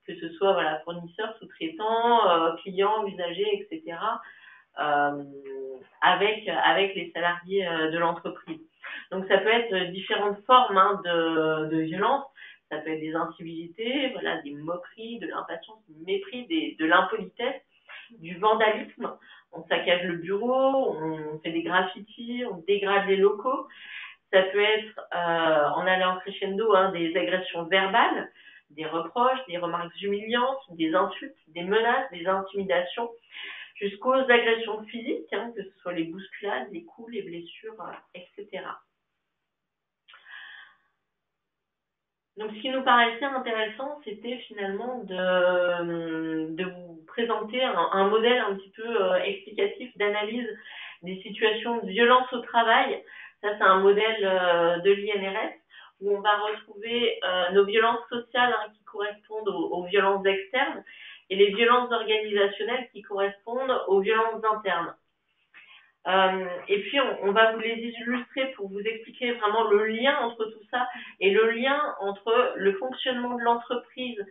que ce soit fournisseurs, sous-traitants, clients, usagers, etc., avec les salariés de l'entreprise. Donc, ça peut être différentes formes de violence. Ça peut être des incivilités, des moqueries, de l'impatience, du mépris, de l'impolitesse, du vandalisme. On saccage le bureau, on fait des graffitis, on dégrade les locaux. Ça peut être, en allant crescendo, des agressions verbales, des reproches, des remarques humiliantes, des insultes, des menaces, des intimidations, jusqu'aux agressions physiques, que ce soit les bousculades, les coups, les blessures, etc. Donc, ce qui nous paraissait intéressant, c'était finalement de vous présenter un modèle un petit peu explicatif d'analyse des situations de violence au travail. Ça, c'est un modèle de l'INRS où on va retrouver nos violences sociales qui correspondent aux violences externes et les violences organisationnelles qui correspondent aux violences internes. Et puis, on va vous les illustrer pour vous expliquer vraiment le lien entre tout ça et le lien entre le fonctionnement de l'entreprise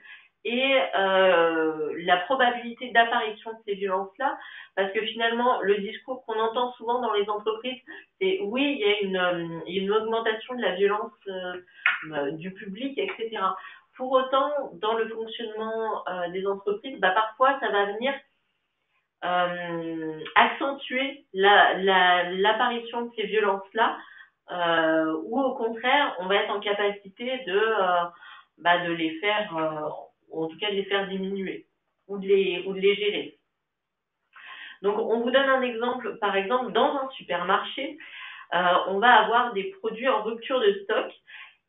et la probabilité d'apparition de ces violences-là, parce que finalement, le discours qu'on entend souvent dans les entreprises, c'est oui, il y a une augmentation de la violence du public, etc. Pour autant, dans le fonctionnement des entreprises, parfois, ça va venir accentuer l'apparition de ces violences-là ou au contraire, on va être en capacité de les faire, ou en tout cas de les faire diminuer ou de les gérer. Donc, on vous donne un exemple. Par exemple, dans un supermarché, on va avoir des produits en rupture de stock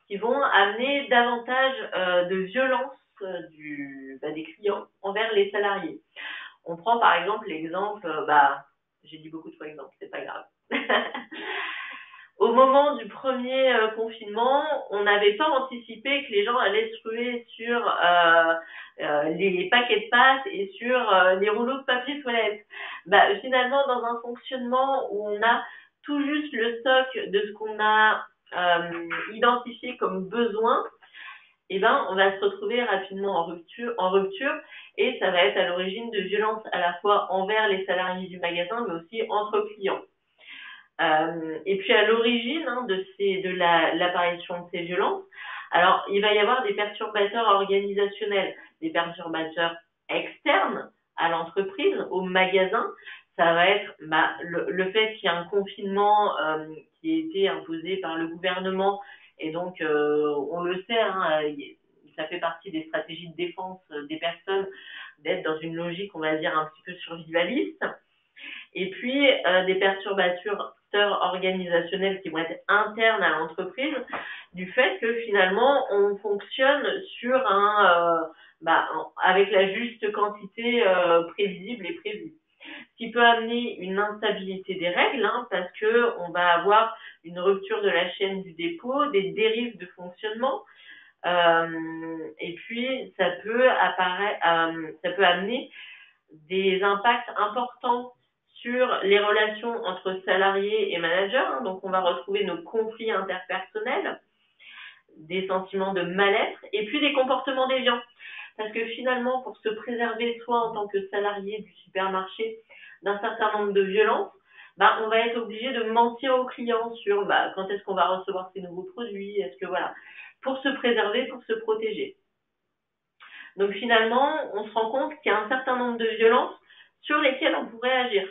qui vont amener davantage de violence des clients envers les salariés. On prend par exemple l'exemple, j'ai dit beaucoup de fois exemple, c'est pas grave. Au moment du premier confinement, on n'avait pas anticipé que les gens allaient se ruer sur les paquets de pâtes et sur les rouleaux de papier toilette. Finalement, dans un fonctionnement où on a tout juste le stock de ce qu'on a identifié comme besoin, on va se retrouver rapidement en rupture et ça va être à l'origine de violences à la fois envers les salariés du magasin, mais aussi entre clients. Et puis à l'origine de l'apparition de ces violences, alors il va y avoir des perturbateurs organisationnels, des perturbateurs externes à l'entreprise, au magasin. Ça va être le fait qu'il y a un confinement qui a été imposé par le gouvernement et donc on le sait, ça fait partie des stratégies de défense des personnes d'être dans une logique, on va dire, un petit peu survivaliste. Et puis des perturbateurs organisationnels qui vont être internes à l'entreprise, du fait que finalement on fonctionne sur avec la juste quantité prévisible et prévue. Ce qui peut amener une instabilité des règles, parce que on va avoir une rupture de la chaîne du dépôt, des dérives de fonctionnement, et puis ça peut amener des impacts importants sur les relations entre salariés et managers. Donc, on va retrouver nos conflits interpersonnels, des sentiments de mal-être et puis des comportements déviants. Parce que finalement, pour se préserver soi en tant que salarié du supermarché d'un certain nombre de violences, on va être obligé de mentir aux clients sur quand est-ce qu'on va recevoir ces nouveaux produits, pour se préserver, pour se protéger. Donc finalement, on se rend compte qu'il y a un certain nombre de violences sur lesquelles on pourrait agir.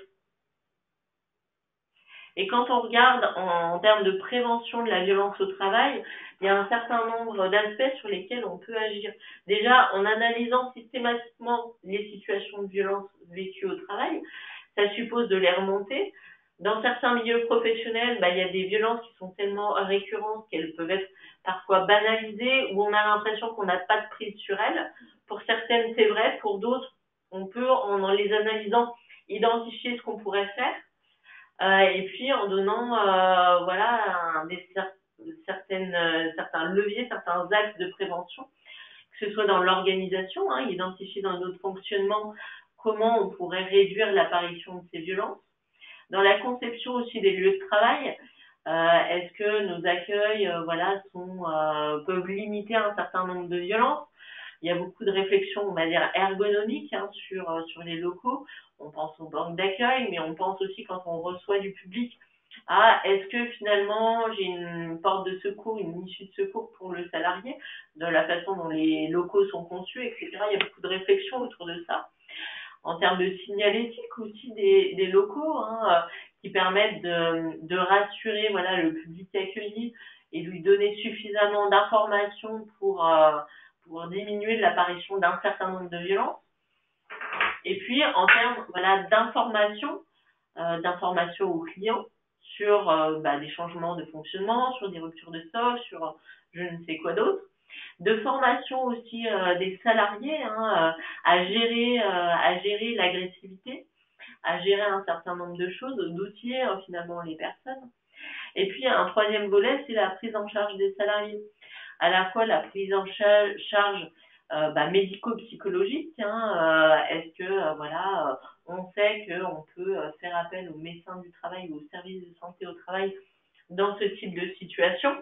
Et quand on regarde en termes de prévention de la violence au travail, il y a un certain nombre d'aspects sur lesquels on peut agir. Déjà, en analysant systématiquement les situations de violence vécues au travail, ça suppose de les remonter. Dans certains milieux professionnels, il y a des violences qui sont tellement récurrentes qu'elles peuvent être parfois banalisées, où on a l'impression qu'on n'a pas de prise sur elles. Pour certaines, c'est vrai. Pour d'autres, on peut, en les analysant, identifier ce qu'on pourrait faire. Et puis en donnant certains leviers, certains axes de prévention, que ce soit dans l'organisation, identifier dans notre fonctionnement comment on pourrait réduire l'apparition de ces violences. Dans la conception aussi des lieux de travail, est-ce que nos accueils peuvent limiter un certain nombre de violences? Il y a beaucoup de réflexions, on va dire, ergonomiques sur les locaux. On pense aux banques d'accueil, mais on pense aussi quand on reçoit du public est-ce que finalement j'ai une porte de secours, une issue de secours pour le salarié, de la façon dont les locaux sont conçus, etc. Il y a beaucoup de réflexions autour de ça. En termes de signalétique aussi des locaux, qui permettent de rassurer le public accueilli et lui donner suffisamment d'informations pour diminuer l'apparition d'un certain nombre de violences. Et puis en termes d'information aux clients sur des changements de fonctionnement, sur des ruptures de stock, sur je ne sais quoi d'autre. De formation aussi des salariés à gérer l'agressivité, à gérer un certain nombre de choses, d'outiller finalement les personnes. Et puis un troisième volet, c'est la prise en charge des salariés. À la fois la prise en charge médico-psychologique. Est-ce que on sait qu'on peut faire appel aux médecins du travail ou aux services de santé au travail dans ce type de situation?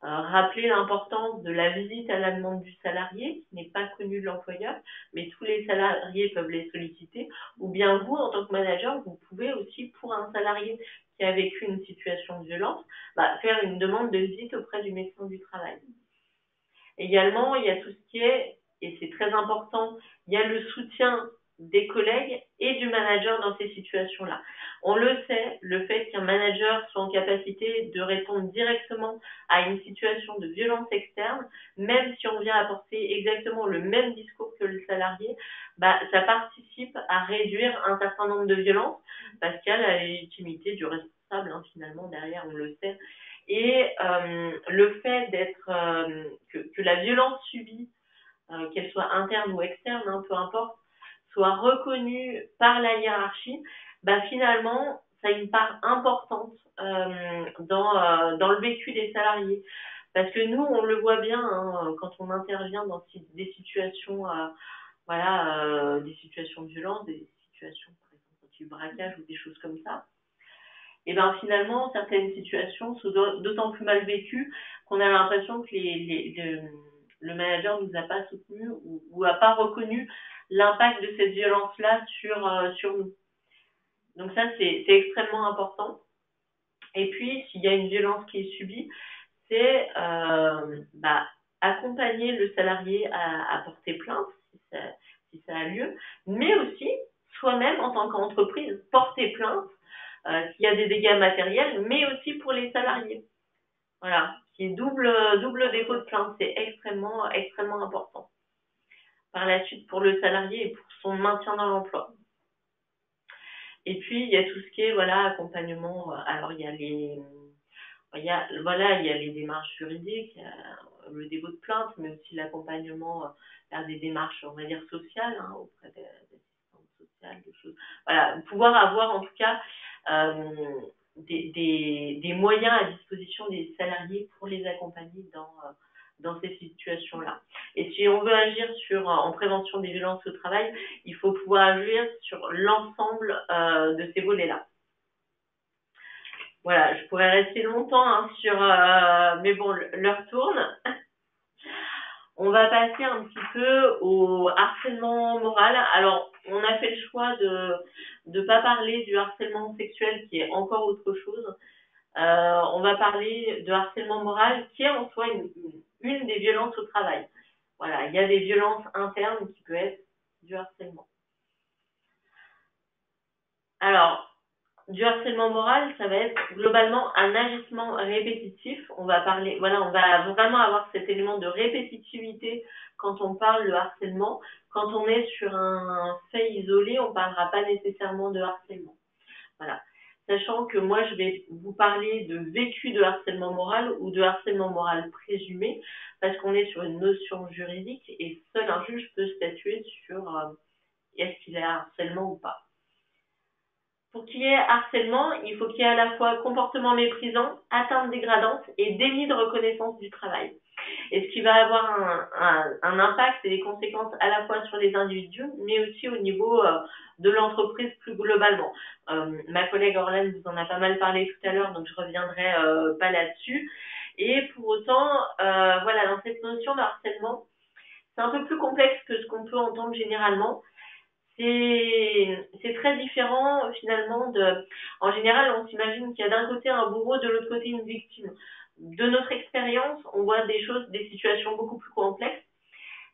Rappeler l'importance de la visite à la demande du salarié, qui n'est pas connue de l'employeur, mais tous les salariés peuvent les solliciter. Ou bien vous, en tant que manager, vous pouvez aussi, pour un salarié qui a vécu une situation de violence, faire une demande de visite auprès du médecin du travail. Également, il y a tout ce qui est, et c'est très important, il y a le soutien des collègues et du manager dans ces situations-là. On le sait, le fait qu'un manager soit en capacité de répondre directement à une situation de violence externe, même si on vient apporter exactement le même discours que le salarié, ça participe à réduire un certain nombre de violences parce qu'il y a la légitimité du responsable, finalement, derrière, on le sait. Et le fait que la violence subie, qu'elle soit interne ou externe, peu importe, soit reconnue par la hiérarchie, finalement, ça a une part importante dans le vécu des salariés. Parce que nous, on le voit bien quand on intervient dans des situations, des situations de violence, des situations, par exemple, du braquage ou des choses comme ça. Et finalement, certaines situations sont d'autant plus mal vécues qu'on a l'impression que le manager nous a pas soutenus ou a pas reconnu l'impact de cette violence-là sur nous. Donc ça, c'est extrêmement important. Et puis, s'il y a une violence qui est subie, c'est accompagner le salarié à porter plainte si ça a lieu, mais aussi soi-même en tant qu'entreprise porter plainte s'il y a des dégâts matériels, mais aussi pour les salariés. Voilà, qui est double dépôt de plainte, c'est extrêmement important. Par la suite, pour le salarié et pour son maintien dans l'emploi. Et puis, il y a tout ce qui est accompagnement. Alors, il y a les démarches juridiques, le dépôt de plainte, mais aussi l'accompagnement vers des démarches, on va dire, sociales, auprès des assistantes sociales, des choses. Voilà, pouvoir avoir en tout cas des moyens à disposition des salariés pour les accompagner dans ces situations-là. Et si on veut agir en prévention des violences au travail, il faut pouvoir agir sur l'ensemble de ces volets-là. Voilà, je pourrais rester longtemps mais bon, l'heure tourne. On va passer un petit peu au harcèlement moral. Alors, on a fait le choix de ne pas parler du harcèlement sexuel qui est encore autre chose. On va parler de harcèlement moral qui est en soi une des violences au travail. Voilà, il y a des violences internes qui peuvent être du harcèlement. Alors, du harcèlement moral, ça va être globalement un agissement répétitif. On va vraiment avoir cet élément de répétitivité quand on parle de harcèlement. Quand on est sur un fait isolé, on ne parlera pas nécessairement de harcèlement. Voilà. Sachant que moi, je vais vous parler de vécu de harcèlement moral ou de harcèlement moral présumé, parce qu'on est sur une notion juridique et seul un juge peut statuer sur est-ce qu'il y a harcèlement ou pas. Pour qu'il y ait harcèlement, il faut qu'il y ait à la fois comportement méprisant, atteinte dégradante et déni de reconnaissance du travail. Et ce qui va avoir un impact et des conséquences à la fois sur les individus, mais aussi au niveau de l'entreprise plus globalement. Ma collègue Orlane vous en a pas mal parlé tout à l'heure, donc je reviendrai pas là-dessus. Et pour autant, dans cette notion de harcèlement, c'est un peu plus complexe que ce qu'on peut entendre généralement. C'est très différent finalement en général, on s'imagine qu'il y a d'un côté un bourreau, de l'autre côté une victime. De notre expérience, on voit des situations beaucoup plus complexes.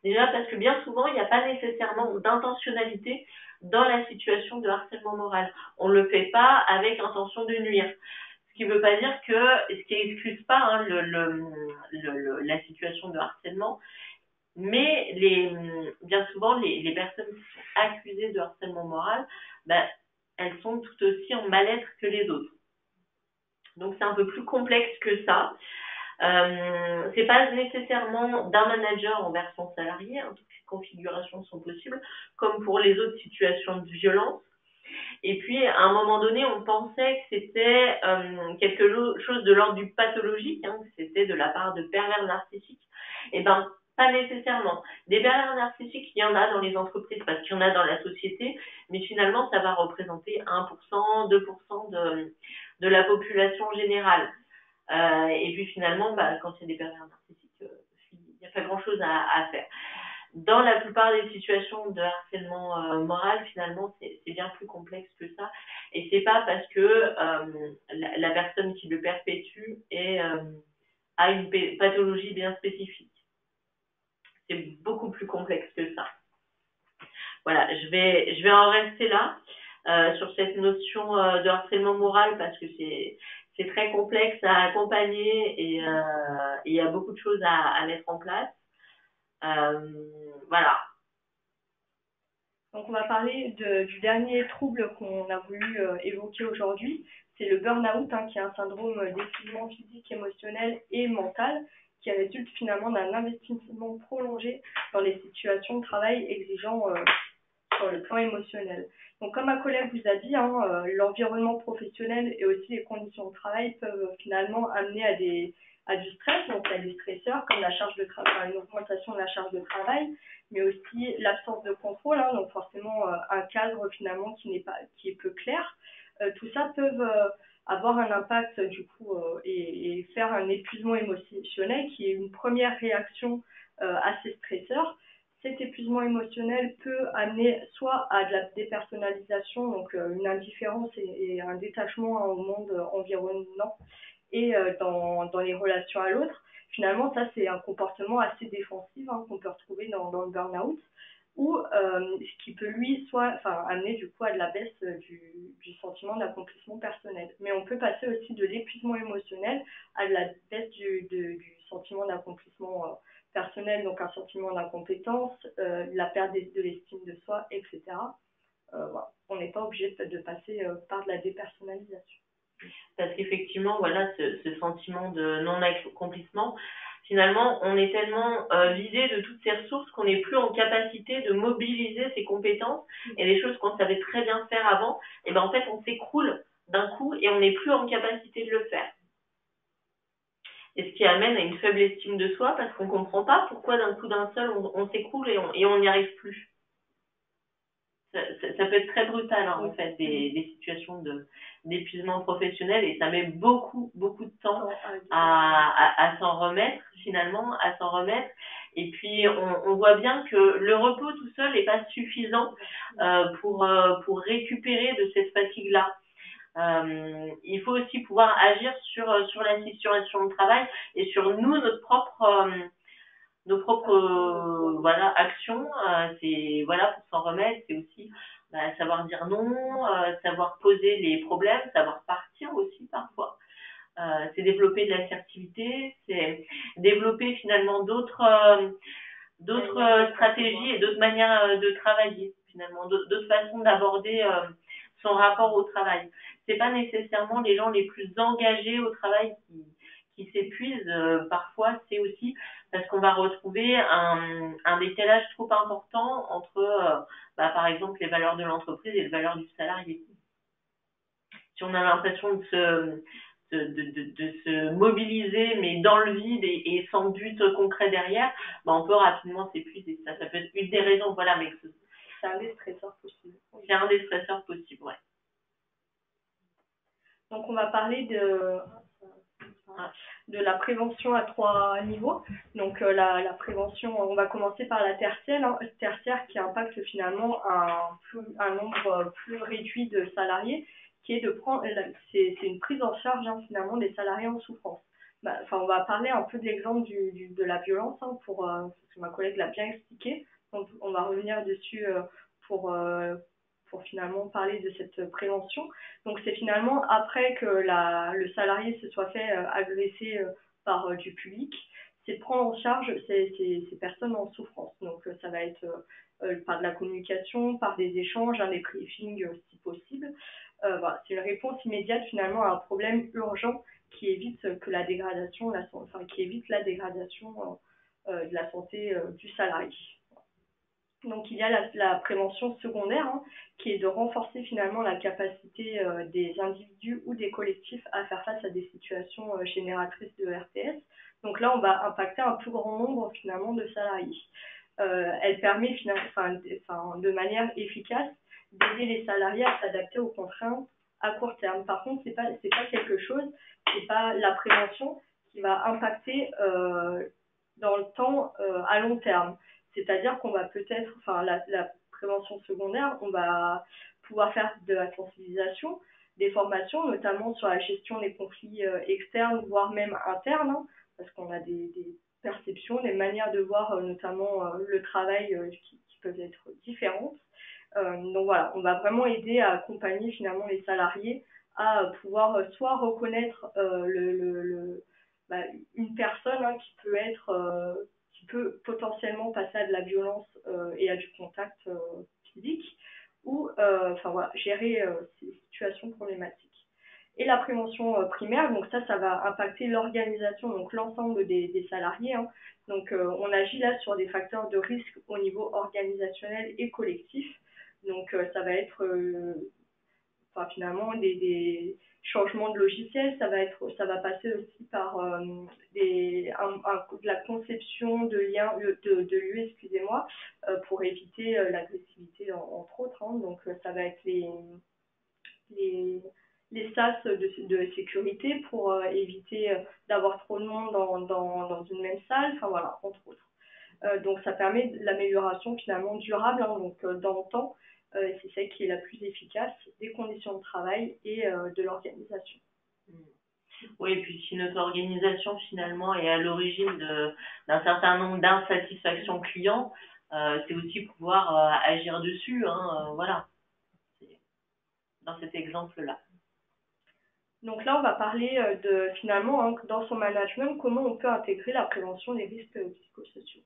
Déjà parce que bien souvent, il n'y a pas nécessairement d'intentionnalité dans la situation de harcèlement moral. On ne le fait pas avec intention de nuire. Ce qui ne veut pas dire ce qui excuse pas la situation de harcèlement. Mais bien souvent, les personnes qui sont accusées de harcèlement moral, elles sont tout aussi en mal-être que les autres. Donc c'est un peu plus complexe que ça. C'est pas nécessairement d'un manager envers son salarié, toutes les configurations sont possibles, comme pour les autres situations de violence. Et puis à un moment donné, on pensait que c'était quelque chose de l'ordre du pathologique, que c'était de la part de pervers narcissiques. Et pas nécessairement. Des pervers narcissiques, il y en a dans les entreprises parce qu'il y en a dans la société, mais finalement, ça va représenter 1%, 2% de la population générale. Et puis finalement, quand il y a des pervers narcissiques, il n'y a pas grand-chose à faire. Dans la plupart des situations de harcèlement moral, finalement, c'est bien plus complexe que ça. Et c'est pas parce que la personne qui le perpétue a une pathologie bien spécifique. C'est beaucoup plus complexe que ça. voilà, je vais en rester là sur cette notion de harcèlement moral parce que c'est très complexe à accompagner et il y a beaucoup de choses à mettre en place. Voilà. Donc on va parler du dernier trouble qu'on a voulu évoquer aujourd'hui, c'est le burn-out, qui est un syndrome d'épuisement physique, émotionnel et mental qui résulte finalement d'un investissement prolongé dans les situations de travail exigeant sur le plan émotionnel. Donc comme ma collègue vous a dit, l'environnement professionnel et aussi les conditions de travail peuvent finalement amener à du stress, donc il y a des stresseurs comme la charge de travail, une augmentation de la charge de travail, mais aussi l'absence de contrôle, donc forcément un cadre finalement qui est peu clair. Tout ça peut avoir un impact du coup et faire un épuisement émotionnel qui est une première réaction à ces stresseurs. Cet épuisement émotionnel peut amener soit à de la dépersonnalisation, donc une indifférence et un détachement au monde environnant et dans les relations à l'autre. Finalement, ça, c'est un comportement assez défensif qu'on peut retrouver dans le burn-out, ou ce qui peut lui amener du coup à de la baisse du sentiment d'accomplissement personnel. Mais on peut passer aussi de l'épuisement émotionnel à de la baisse du sentiment d'accomplissement personnel, donc un sentiment d'incompétence, la perte de l'estime de soi, etc. Voilà. On n'est pas obligé de passer par de la dépersonnalisation. Parce qu'effectivement, voilà, ce sentiment de non-accomplissement, finalement, on est tellement vidé de toutes ces ressources qu'on n'est plus en capacité de mobiliser ses compétences et les choses qu'on savait très bien faire avant, et ben en fait, on s'écroule d'un coup et on n'est plus en capacité de le faire. Et ce qui amène à une faible estime de soi parce qu'on ne comprend pas pourquoi d'un coup d'un seul on s'écroule et on n'y arrive plus. Ça peut être très brutal en fait des situations d'épuisement professionnel et ça met beaucoup de temps à s'en remettre finalement, à s'en remettre. Et puis on voit bien que le repos tout seul n'est pas suffisant pour récupérer de cette fatigue-là. Il faut aussi pouvoir agir sur la situation de travail et sur nos propres voilà actions. C'est voilà pour s'en remettre, c'est aussi savoir dire non, savoir poser les problèmes, savoir partir aussi parfois. C'est développer de l'assertivité, c'est développer finalement d'autres stratégies et d'autres manières de travailler finalement, d'autres façons d'aborder son rapport au travail. C'est pas nécessairement les gens les plus engagés au travail qui s'épuisent. Parfois, c'est aussi parce qu'on va retrouver un décalage trop important entre, par exemple, les valeurs de l'entreprise et les valeurs du salarié. Si on a l'impression de se mobiliser, mais dans le vide et sans but concret derrière, on peut rapidement s'épuiser. Ça peut être une des raisons, voilà, mais c'est un des stresseurs possibles. C'est un des stresseurs possibles, ouais. Donc, on va parler de la prévention à 3 niveaux. Donc, la prévention, on va commencer par la tertiaire qui impacte finalement un nombre plus réduit de salariés, qui est c'est une prise en charge finalement des salariés en souffrance. On va parler un peu de l'exemple de la violence parce que ma collègue l'a bien expliqué. Donc, on va revenir dessus pour finalement parler de cette prévention. Donc c'est finalement après que le salarié se soit fait agresser par du public, c'est de prendre en charge ces personnes en souffrance. Donc ça va être par de la communication, par des échanges, des briefings si possible. Voilà, c'est une réponse immédiate finalement à un problème urgent qui évite que la dégradation, qui évite la dégradation de la santé du salarié. Donc il y a la prévention secondaire qui est de renforcer finalement la capacité des individus ou des collectifs à faire face à des situations génératrices de RTS. Donc là on va impacter un plus grand nombre finalement de salariés. Elle permet de manière efficace d'aider les salariés à s'adapter aux contraintes à court terme. Par contre c'est pas quelque chose, c'est pas la prévention qui va impacter dans le temps à long terme. C'est-à-dire qu'on va peut-être, la prévention secondaire, on va pouvoir faire de la sensibilisation, des formations, notamment sur la gestion des conflits externes, voire même internes, parce qu'on a des perceptions, des manières de voir notamment le travail qui qui peuvent être différentes. Donc voilà, on va vraiment aider à accompagner finalement les salariés à pouvoir soit reconnaître bah, une personne qui peut potentiellement passer à de la violence et à du contact physique, ou enfin voilà, gérer ces situations problématiques. Et la prévention primaire, donc ça va impacter l'organisation, donc l'ensemble des salariés, hein. Donc on agit là sur des facteurs de risque au niveau organisationnel et collectif. Donc ça va être finalement des changements de logiciels, ça va passer aussi par de la conception de liens de lieux, excusez-moi, pour éviter l'agressivité entre autres, hein. Donc ça va être les sas de sécurité pour éviter d'avoir trop de monde dans une même salle, enfin voilà, entre autres. Donc ça permet l'amélioration finalement durable, hein, donc dans le temps, c'est celle qui est la plus efficace des conditions de travail et de l'organisation. Oui, et puis si notre organisation finalement est à l'origine d'un certain nombre d'insatisfactions clients, c'est aussi pouvoir agir dessus, hein, voilà, dans cet exemple-là. Donc là, on va parler de finalement, hein, dans son management, comment on peut intégrer la prévention des risques psychosociaux.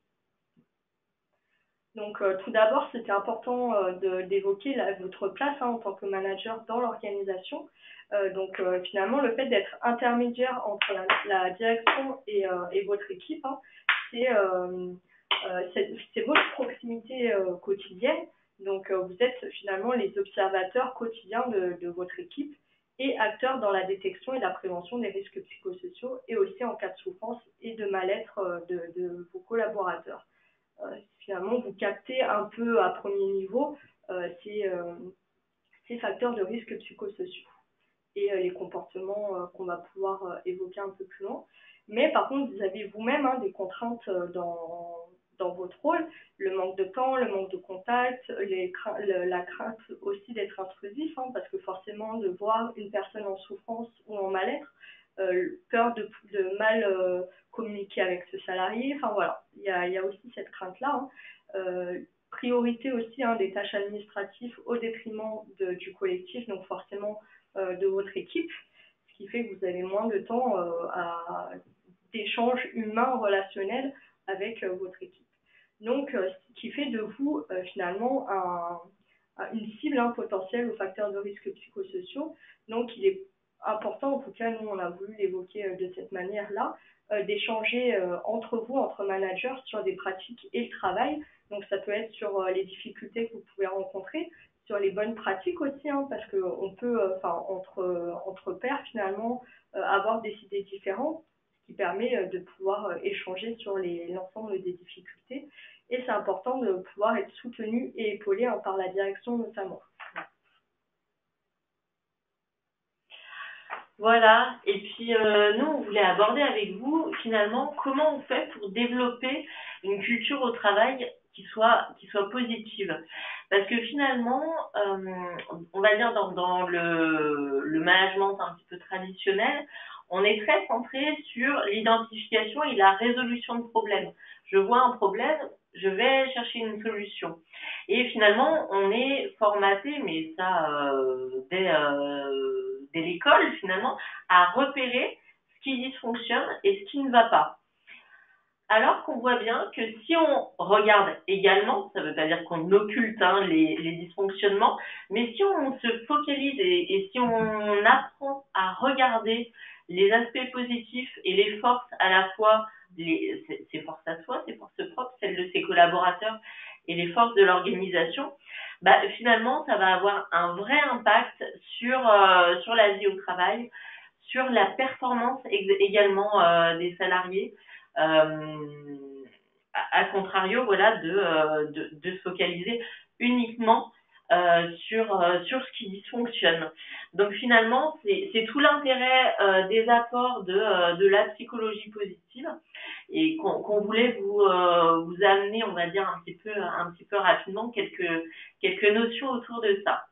Donc tout d'abord, c'était important d'évoquer votre place, hein, en tant que manager dans l'organisation. Donc finalement, le fait d'être intermédiaire entre la direction et votre équipe, hein, c'est votre proximité quotidienne. Donc vous êtes finalement les observateurs quotidiens de votre équipe et acteurs dans la détection et la prévention des risques psychosociaux, et aussi en cas de souffrance et de mal-être de vos collaborateurs. Finalement, vous captez un peu à premier niveau ces facteurs de risque psychosociaux et les comportements qu'on va pouvoir évoquer un peu plus loin. Mais par contre, vous avez vous-même, hein, des contraintes dans votre rôle, le manque de temps, le manque de contact, la crainte aussi d'être intrusif, hein, parce que forcément, de voir une personne en souffrance ou en mal-être, peur de mal communiquer avec ce salarié, enfin voilà, il y a aussi cette crainte-là, hein. Priorité aussi, hein, des tâches administratives au détriment du collectif, donc forcément de votre équipe, ce qui fait que vous avez moins de temps d'échanges humains, relationnels avec votre équipe. Donc, ce qui fait de vous finalement une cible, hein, potentielle aux facteurs de risque psychosociaux. Donc, il est important, en tout cas, nous, on a voulu l'évoquer de cette manière-là, d'échanger entre vous, entre managers, sur des pratiques et le travail. Donc, ça peut être sur les difficultés que vous pouvez rencontrer, sur les bonnes pratiques aussi, hein, parce qu'on peut, entre pairs, finalement, avoir des idées différentes, ce qui permet de pouvoir échanger sur l'ensemble des difficultés. Et c'est important de pouvoir être soutenu et épaulé, hein, par la direction notamment. Voilà, et puis nous, on voulait aborder avec vous, finalement, comment on fait pour développer une culture au travail qui soit positive. Parce que finalement, on va dire dans le management un petit peu traditionnel, on est très centré sur l'identification et la résolution de problèmes. Je vois un problème, je vais chercher une solution. Et finalement, on est formaté, mais ça, dès l'école, finalement, à repérer ce qui dysfonctionne et ce qui ne va pas. Alors qu'on voit bien que si on regarde également, ça ne veut pas dire qu'on occulte, hein, les dysfonctionnements, mais si on se focalise et si on apprend à regarder les aspects positifs et les forces à la fois, ses forces à soi, ses forces propres, celles de ses collaborateurs et les forces de l'organisation, bah, finalement, ça va avoir un vrai impact sur la vie au travail, sur la performance également des salariés. À contrario, voilà, de se focaliser uniquement sur ce qui dysfonctionne. Donc finalement, c'est tout l'intérêt des apports de la psychologie positive, et qu'on voulait vous amener, on va dire un petit peu rapidement quelques notions autour de ça.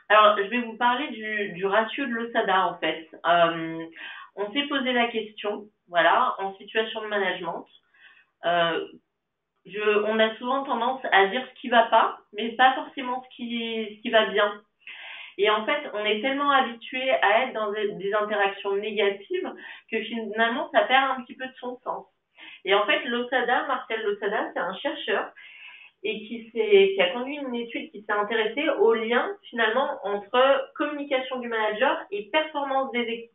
Alors, je vais vous parler du ratio de l'OSADA, en fait. On s'est posé la question, voilà, en situation de management, on a souvent tendance à dire ce qui va pas, mais pas forcément ce qui va bien. Et en fait, on est tellement habitué à être dans des interactions négatives que finalement, ça perd un petit peu de son sens. Et en fait, Marcel Losada, c'est un chercheur et qui a conduit une étude qui s'est intéressée au lien finalement entre communication du manager et performance des équipes.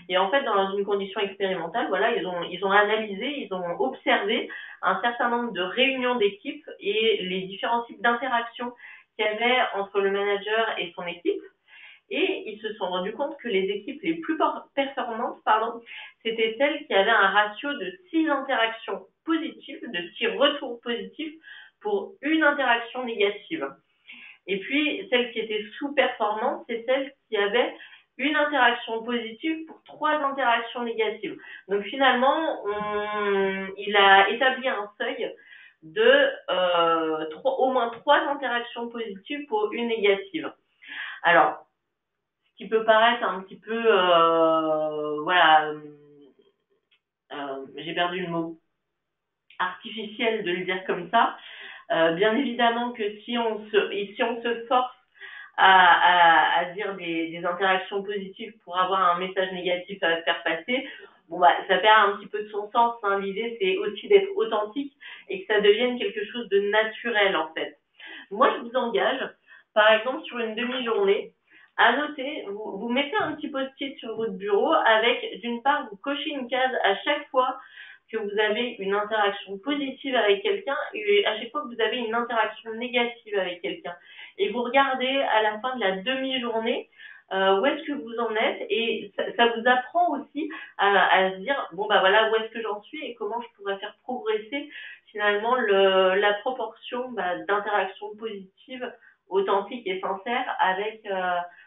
Et en fait, dans une condition expérimentale, voilà, ils ont analysé, ils ont observé un certain nombre de réunions d'équipe et les différents types d'interactions qu'il y avait entre le manager et son équipe. Et ils se sont rendus compte que les équipes les plus performantes, c'était celles qui avaient un ratio de 6 interactions positives, de 6 retours positifs pour une interaction négative. Et puis, celles qui étaient sous-performantes, c'est celles qui avaient une interaction positive pour 3 interactions négatives. Donc finalement, il a établi un seuil de au moins 3 interactions positives pour une négative. Alors, ce qui peut paraître un petit peu, j'ai perdu le mot, artificiel de le dire comme ça. Bien évidemment que si on se force à dire des interactions positives pour avoir un message négatif à faire passer, ça perd un petit peu de son sens. Hein. L'idée, c'est aussi d'être authentique et que ça devienne quelque chose de naturel, en fait. Moi, je vous engage, par exemple, sur une demi-journée, à noter, vous mettez un petit post-it sur votre bureau avec, d'une part, vous cochez une case à chaque fois que vous avez une interaction positive avec quelqu'un et à chaque fois que vous avez une interaction négative avec quelqu'un. Et vous regardez à la fin de la demi-journée où est-ce que vous en êtes et ça vous apprend aussi à se dire, voilà, où est-ce que j'en suis et comment je pourrais faire progresser finalement la proportion d'interactions positives, authentiques et sincères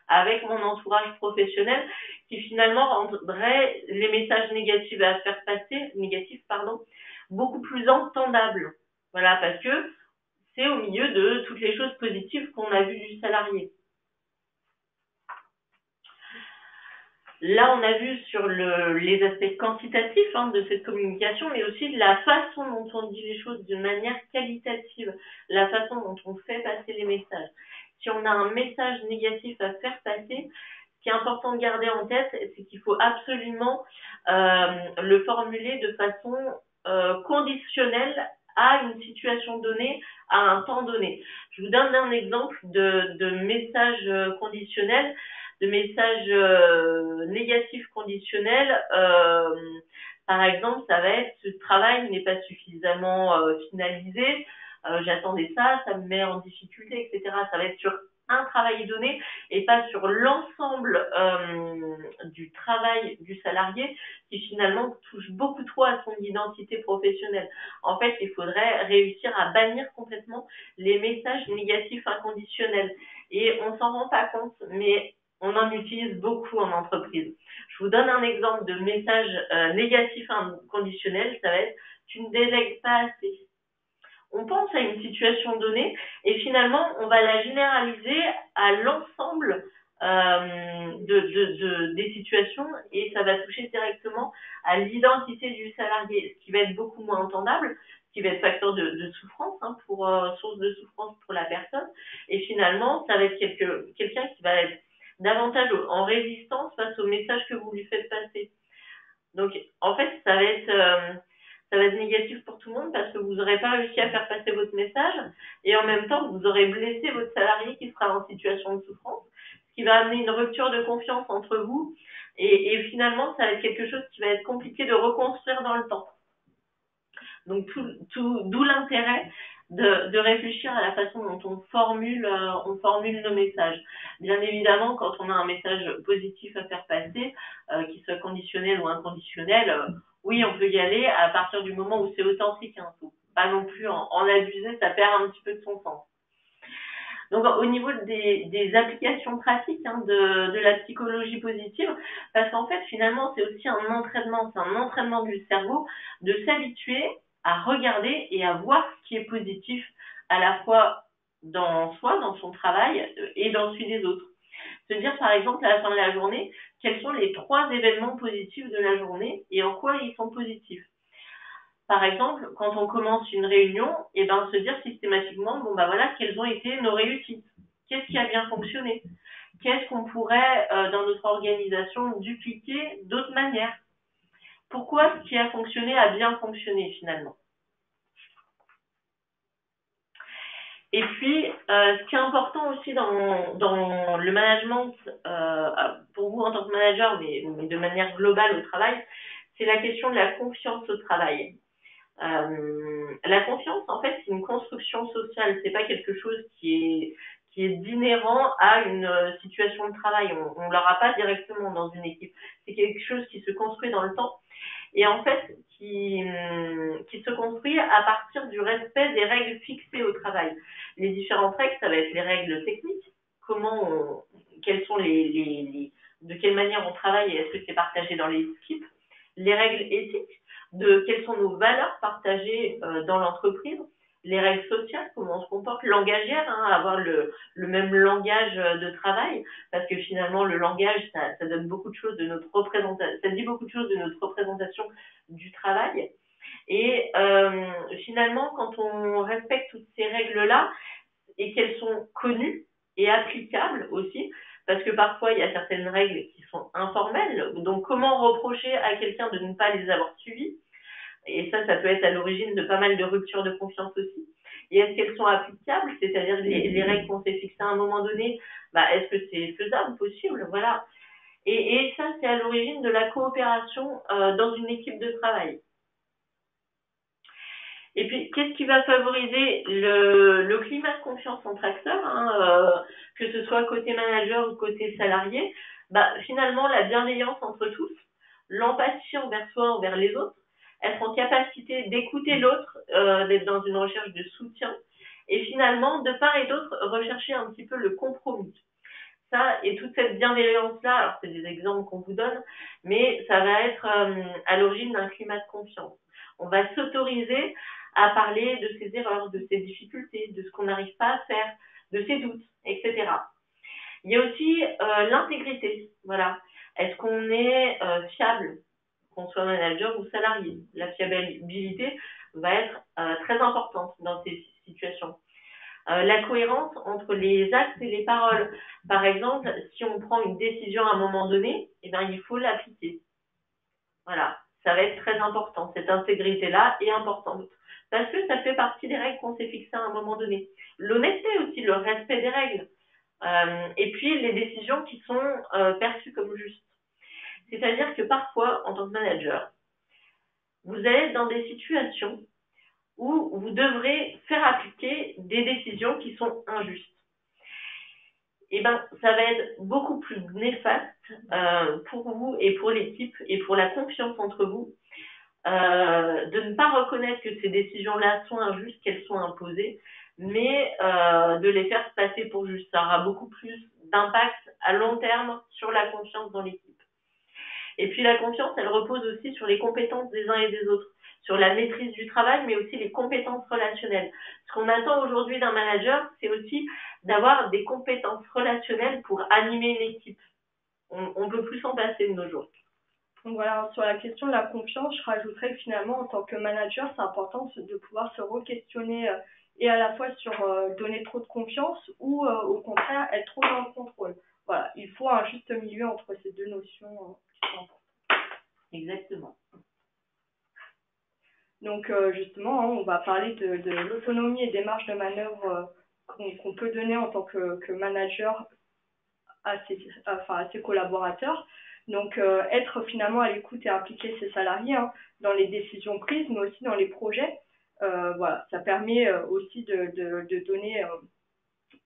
avec mon entourage professionnel qui finalement rendrait les messages négatifs à faire passer, beaucoup plus entendables. Voilà, parce que c'est au milieu de toutes les choses positives qu'on a vues du salarié. Là, on a vu sur les aspects quantitatifs de cette communication, mais aussi de la façon dont on dit les choses de manière qualitative, la façon dont on fait passer les messages. Si on a un message négatif à faire passer, ce qui est important de garder en tête, c'est qu'il faut absolument le formuler de façon conditionnelle à une situation donnée, à un temps donné. Je vous donne un exemple de message conditionnel, de messages négatifs conditionnels. Par exemple, ça va être ce travail n'est pas suffisamment finalisé, j'attendais ça, ça me met en difficulté, etc. Ça va être sur un travail donné et pas sur l'ensemble du travail du salarié qui finalement touche beaucoup trop à son identité professionnelle. En fait, il faudrait réussir à bannir complètement les messages négatifs inconditionnels. Et on s'en rend pas compte, mais on en utilise beaucoup en entreprise. Je vous donne un exemple de message négatif inconditionnel, ça va être « tu ne délègues pas assez ». On pense à une situation donnée et finalement, on va la généraliser à l'ensemble des situations et ça va toucher directement à l'identité du salarié, ce qui va être beaucoup moins entendable, ce qui va être facteur de souffrance, source de souffrance pour la personne. Et finalement, ça va être quelqu'un qui va être davantage en résistance face au message que vous lui faites passer. Donc, en fait, ça va être négatif pour tout le monde parce que vous n'aurez pas réussi à faire passer votre message et en même temps, vous aurez blessé votre salarié qui sera en situation de souffrance, ce qui va amener une rupture de confiance entre vous et finalement, ça va être quelque chose qui va être compliqué de reconstruire dans le temps. Donc, d'où l'intérêt de réfléchir à la façon dont on formule nos messages. Bien évidemment, quand on a un message positif à faire passer, qu'il soit conditionnel ou inconditionnel, oui, on peut y aller à partir du moment où c'est authentique. Faut pas non plus en abuser, ça perd un petit peu de son sens. Donc, au niveau des applications pratiques de la psychologie positive, parce qu'en fait, finalement, c'est aussi un entraînement du cerveau de s'habituer à regarder et à voir ce qui est positif à la fois dans soi, dans son travail et dans celui des autres. Se dire, par exemple, à la fin de la journée, quels sont les 3 événements positifs de la journée et en quoi ils sont positifs. Par exemple, quand on commence une réunion, et ben se dire systématiquement, bon bah voilà, quelles ont été nos réussites, qu'est-ce qui a bien fonctionné, qu'est-ce qu'on pourrait dans notre organisation dupliquer d'autres manières. Pourquoi ce qui a fonctionné a bien fonctionné finalement. Et puis, ce qui est important aussi dans le management, pour vous en tant que manager, mais de manière globale au travail, c'est la question de la confiance au travail. La confiance, en fait, c'est une construction sociale. C'est pas quelque chose qui est d'inhérent à une situation de travail. On l'aura pas directement dans une équipe. C'est quelque chose qui se construit dans le temps et en fait qui se construit à partir du respect des règles fixées au travail. Les différentes règles, ça va être les règles techniques, quelles sont de quelle manière on travaille et est-ce que c'est partagé dans les équipes, les règles éthiques, de quelles sont nos valeurs partagées dans l'entreprise, les règles sociales, comment on se comporte, langagière, avoir le même langage de travail, parce que finalement le langage, ça donne beaucoup de choses de notre représentation, ça dit beaucoup de choses de notre représentation du travail. Et finalement, quand on respecte toutes ces règles-là et qu'elles sont connues et applicables aussi, parce que parfois il y a certaines règles qui sont informelles, donc comment reprocher à quelqu'un de ne pas les avoir suivies? Et ça peut être à l'origine de pas mal de ruptures de confiance aussi. Et est-ce qu'elles sont applicables? C'est-à-dire les règles qu'on s'est fixées à un moment donné, est-ce que c'est faisable, possible? Voilà. Et ça, c'est à l'origine de la coopération dans une équipe de travail. Et puis, qu'est-ce qui va favoriser le climat de confiance entre acteurs, que ce soit côté manager ou côté salarié? Finalement, la bienveillance entre tous, l'empathie envers soi, envers les autres, être en capacité d'écouter l'autre, d'être dans une recherche de soutien, et finalement, de part et d'autre, rechercher un petit peu le compromis. Ça, et toute cette bienveillance-là, alors c'est des exemples qu'on vous donne, mais ça va être à l'origine d'un climat de confiance. On va s'autoriser à parler de ses erreurs, de ses difficultés, de ce qu'on n'arrive pas à faire, de ses doutes, etc. Il y a aussi l'intégrité. Voilà. Est-ce qu'on est fiable, qu'on soit manager ou salarié? La fiabilité va être très importante dans ces situations. La cohérence entre les actes et les paroles. Par exemple, si on prend une décision à un moment donné, il faut l'appliquer. Voilà, ça va être très important. Cette intégrité-là est importante parce que ça fait partie des règles qu'on s'est fixées à un moment donné. L'honnêteté aussi, le respect des règles. Et puis les décisions qui sont perçues comme justes. C'est-à-dire que parfois, en tant que manager, vous allez être dans des situations où vous devrez faire appliquer des décisions qui sont injustes. Ça va être beaucoup plus néfaste pour vous et pour l'équipe et pour la confiance entre vous de ne pas reconnaître que ces décisions-là sont injustes, qu'elles sont imposées, mais de les faire passer pour justes. Ça aura beaucoup plus d'impact à long terme sur la confiance dans l'équipe. Et puis la confiance, elle repose aussi sur les compétences des uns et des autres, sur la maîtrise du travail, mais aussi les compétences relationnelles. Ce qu'on attend aujourd'hui d'un manager, c'est aussi d'avoir des compétences relationnelles pour animer une équipe. On peut plus s'en passer de nos jours. Donc voilà, sur la question de la confiance, je rajouterais que finalement, en tant que manager, c'est important de pouvoir se re-questionner et à la fois sur donner trop de confiance ou au contraire être trop dans le contrôle. Voilà, il faut un juste milieu entre ces deux notions qui sont importantes. Exactement. Donc justement, on va parler de l'autonomie et des marges de manœuvre qu'on peut donner en tant que manager à ses collaborateurs. Donc être finalement à l'écoute et impliquer ses salariés dans les décisions prises, mais aussi dans les projets. Voilà, ça permet aussi de donner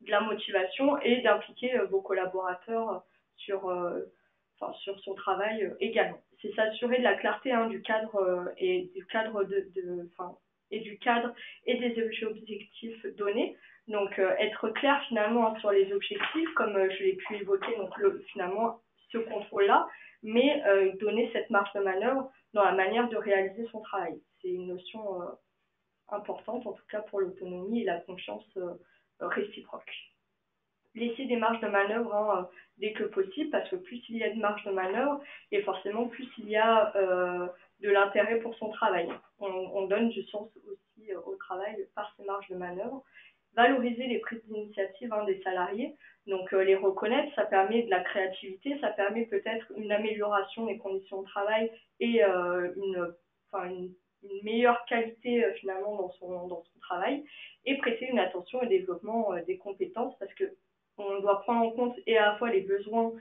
de la motivation et d'impliquer vos collaborateurs sur son travail également. C'est s'assurer de la clarté du cadre et du cadre du cadre et des objectifs donnés. Donc être clair finalement sur les objectifs, comme je l'ai pu évoquer, donc finalement ce contrôle-là, mais donner cette marge de manœuvre dans la manière de réaliser son travail. C'est une notion importante, en tout cas pour l'autonomie et la confiance réciproque. Laisser des marges de manœuvre dès que possible, parce que plus il y a de marge de manœuvre, et forcément plus il y a de l'intérêt pour son travail. On donne du sens aussi au travail par ses marges de manœuvre. Valoriser les prises d'initiative des salariés, donc les reconnaître, ça permet de la créativité, ça permet peut-être une amélioration des conditions de travail et une meilleure qualité finalement dans son travail, et prêter une attention au développement des compétences, parce que on doit prendre en compte et à la fois les besoins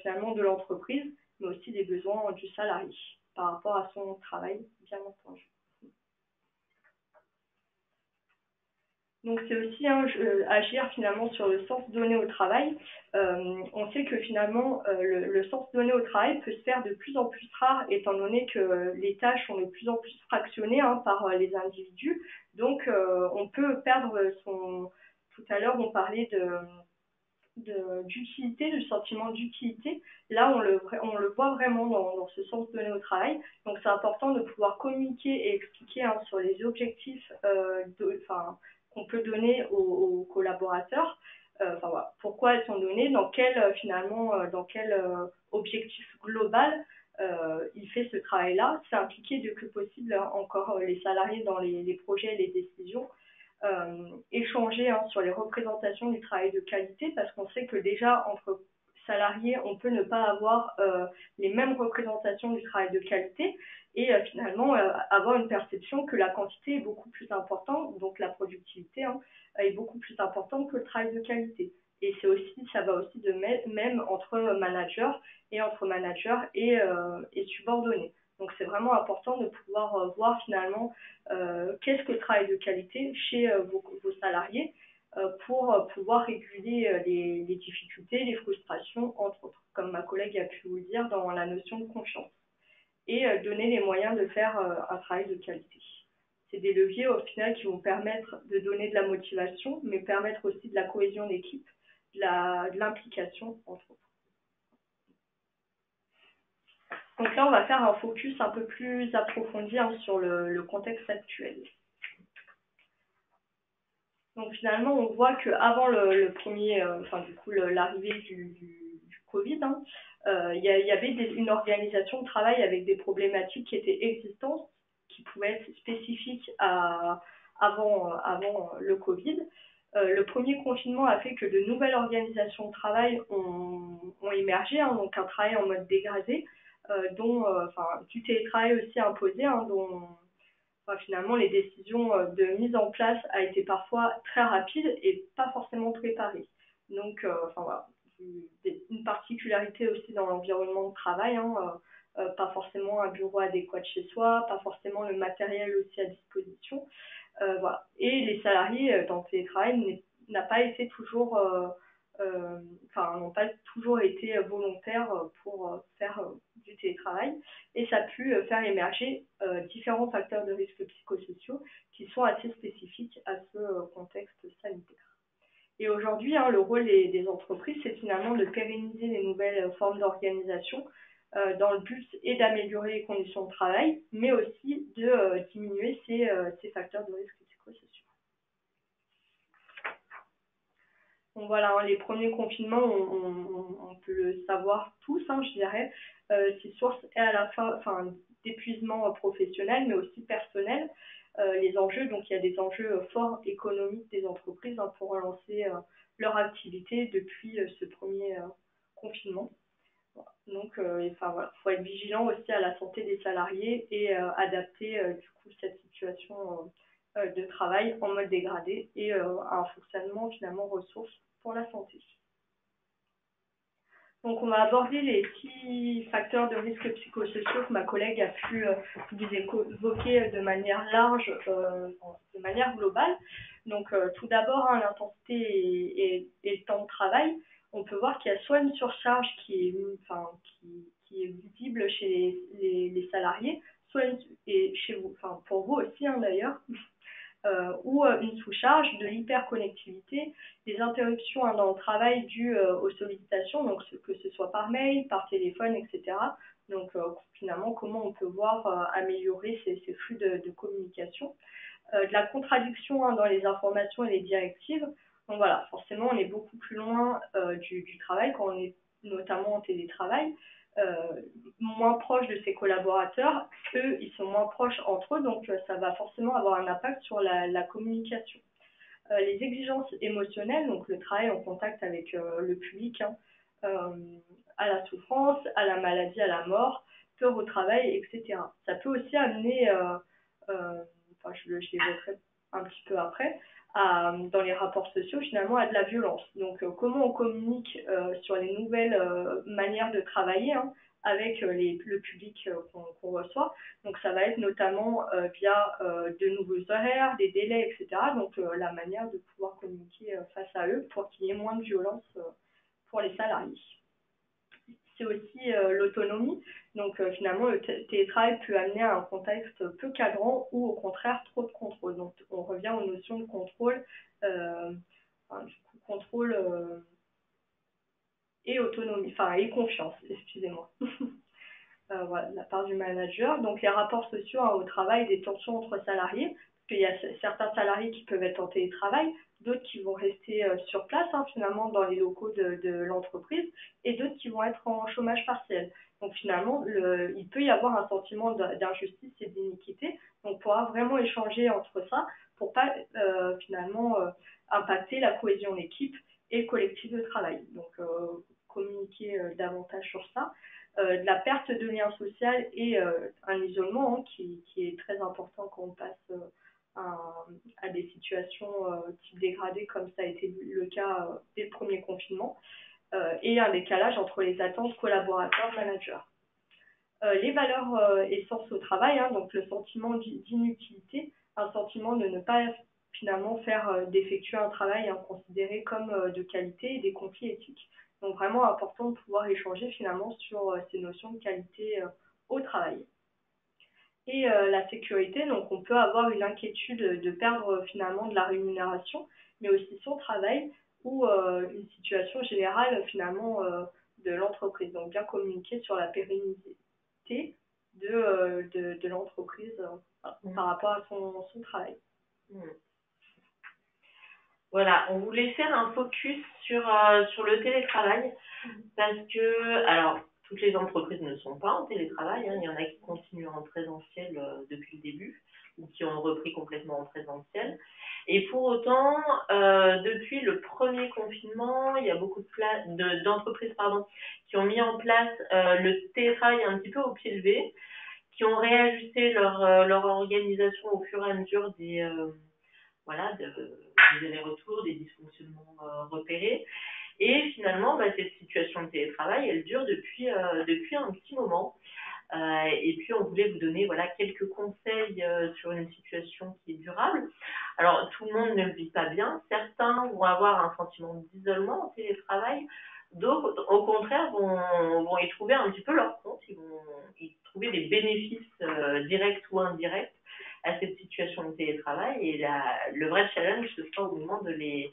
finalement de l'entreprise, mais aussi les besoins du salarié par rapport à son travail, bien entendu. Donc c'est aussi agir finalement sur le sens donné au travail. On sait que finalement le sens donné au travail peut se faire de plus en plus rare, étant donné que les tâches sont de plus en plus fractionnées par les individus. Donc on peut perdre son... Tout à l'heure on parlait d'utilité, du sentiment d'utilité. Là, on le voit vraiment dans ce sens donné au travail. Donc, c'est important de pouvoir communiquer et expliquer sur les objectifs qu'on peut donner aux collaborateurs. Voilà, pourquoi elles sont données, dans quel objectif global il fait ce travail-là. C'est impliquer dès que possible encore les salariés dans les projets et les décisions. Échanger sur les représentations du travail de qualité, parce qu'on sait que déjà entre salariés on peut ne pas avoir les mêmes représentations du travail de qualité, et finalement avoir une perception que la quantité est beaucoup plus importante, donc la productivité est beaucoup plus importante que le travail de qualité. Et ça va aussi de même entre managers et subordonnés. Donc c'est vraiment important de pouvoir voir finalement qu'est-ce que le travail de qualité chez vos salariés, pour pouvoir réguler les difficultés, les frustrations, entre autres, comme ma collègue a pu vous le dire, dans la notion de confiance, et donner les moyens de faire un travail de qualité. C'est des leviers au final qui vont permettre de donner de la motivation, mais permettre aussi de la cohésion d'équipe, de l'implication, entre autres. Donc là, on va faire un focus un peu plus approfondi sur le contexte actuel. Donc finalement, on voit qu'avant l'arrivée du Covid, il y avait une organisation de travail avec des problématiques qui étaient existantes, qui pouvaient être spécifiques avant le Covid. Le premier confinement a fait que de nouvelles organisations de travail ont émergé, donc un travail en mode dégradé, du télétravail aussi imposé, dont finalement les décisions de mise en place a été parfois très rapide et pas forcément préparée. Donc voilà, une particularité aussi dans l'environnement de travail, pas forcément un bureau adéquat chez soi, pas forcément le matériel aussi à disposition. Voilà. Et les salariés dans le télétravail n'ont pas toujours été volontaires pour faire du télétravail, et ça a pu faire émerger différents facteurs de risque psychosociaux qui sont assez spécifiques à ce contexte sanitaire. Et aujourd'hui, le rôle des entreprises, c'est finalement de pérenniser les nouvelles formes d'organisation dans le but d'améliorer les conditions de travail, mais aussi de diminuer ces facteurs de risque psychosociaux. Donc voilà, les premiers confinements, on peut le savoir tous, je dirais, c'est source et à la fin d'épuisement professionnel, mais aussi personnel. Les enjeux, donc il y a des enjeux forts économiques des entreprises pour relancer leur activité depuis ce premier confinement. Donc faut être vigilant aussi à la santé des salariés et adapter cette situation de travail en mode dégradé et à un fonctionnement finalement ressources pour la santé. Donc on va aborder les 6 facteurs de risque psychosociaux que ma collègue a pu vous évoquer de manière large, de manière globale. Donc tout d'abord, l'intensité et le temps de travail. On peut voir qu'il y a soit une surcharge qui est visible chez les salariés, soit chez vous, pour vous aussi d'ailleurs, ou une sous-charge, de l'hyperconnectivité, des interruptions dans le travail dues aux sollicitations, donc que ce soit par mail, par téléphone, etc. Donc finalement, comment on peut voir améliorer ces flux de communication. De la contradiction dans les informations et les directives. Donc voilà, forcément, on est beaucoup plus loin du travail quand on est notamment en télétravail. moins proche de ses collaborateurs, eux, ils sont moins proches entre eux, donc ça va forcément avoir un impact sur la communication. Les exigences émotionnelles, donc le travail en contact avec le public, hein, à la souffrance, à la maladie, à la mort, peur au travail, etc. Ça peut aussi amener, enfin je l'évoquerai un petit peu après, dans les rapports sociaux finalement à de la violence. Donc comment on communique sur les nouvelles manières de travailler, hein, avec le public qu'on reçoit. Donc ça va être notamment via de nouveaux horaires, des délais, etc. Donc la manière de pouvoir communiquer face à eux pour qu'il y ait moins de violence pour les salariés. C'est aussi l'autonomie. Donc finalement, le télétravail peut amener à un contexte peu cadrant ou au contraire trop de contrôle. Donc on revient aux notions de contrôle, contrôle et autonomie, enfin et confiance, excusez-moi. Voilà, de la part du manager. Donc les rapports sociaux, hein, au travail, des tensions entre salariés, parce qu'il y a certains salariés qui peuvent être en télétravail, d'autres qui vont rester sur place, hein, finalement dans les locaux de l'entreprise, et d'autres qui vont être en chômage partiel. Donc finalement, il peut y avoir un sentiment d'injustice et d'iniquité. Donc on pourra vraiment échanger entre ça pour pas finalement impacter la cohésion d'équipe et le collectif de travail. Donc communiquer davantage sur ça. De la perte de lien social et un isolement, hein, qui est très important quand on passe à des situations type dégradées comme ça a été le cas dès le premier confinement, et un décalage entre les attentes collaborateurs-managers. Les valeurs essence au travail, hein, donc le sentiment d'inutilité, un sentiment de ne pas finalement faire d'effectuer un travail considéré comme de qualité et des conflits éthiques. Donc vraiment important de pouvoir échanger finalement sur ces notions de qualité au travail. Et la sécurité, donc on peut avoir une inquiétude de perdre finalement de la rémunération, mais aussi son travail ou une situation générale finalement de l'entreprise. Donc bien communiquer sur la pérennité de l'entreprise par rapport à son travail. Voilà, on voulait faire un focus sur le télétravail parce que, alors, toutes les entreprises ne sont pas en télétravail, hein, il y en a qui continuent en présentiel depuis le début ou qui ont repris complètement en présentiel. Et pour autant, depuis le premier confinement, il y a beaucoup d'entreprises qui ont mis en place le télétravail un petit peu au pied levé, qui ont réajusté leur organisation au fur et à mesure des allers-retours, des dysfonctionnements repérés. Et finalement, cette situation de télétravail, elle dure depuis un petit moment. Et puis, on voulait vous donner quelques conseils sur une situation qui est durable. Alors, tout le monde ne le vit pas bien. Certains vont avoir un sentiment d'isolement en télétravail. D'autres, au contraire, vont y trouver un petit peu leur compte. Ils vont y trouver des bénéfices directs ou indirects à cette situation de télétravail. Et le vrai challenge, ce sera au moment de les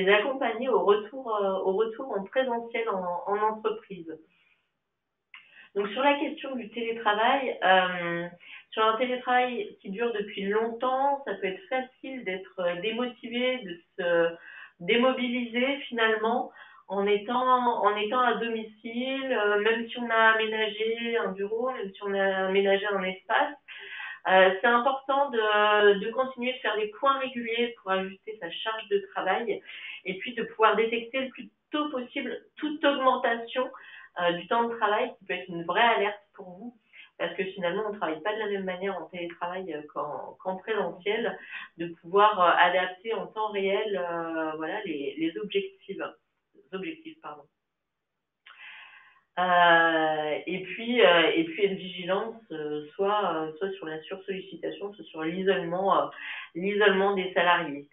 accompagner au retour en présentiel en entreprise. Donc sur la question du télétravail, sur un télétravail qui dure depuis longtemps, ça peut être facile d'être démotivé, de se démobiliser finalement en étant à domicile, même si on a aménagé un bureau, même si on a aménagé un espace. C'est important de continuer de faire des points réguliers pour ajuster sa charge de travail et puis de pouvoir détecter le plus tôt possible toute augmentation du temps de travail qui peut être une vraie alerte pour vous parce que finalement on ne travaille pas de la même manière en télétravail qu'en présentiel, de pouvoir adapter en temps réel les objectifs. Et puis être vigilance soit sur la sursollicitation, soit sur l'isolement des salariés.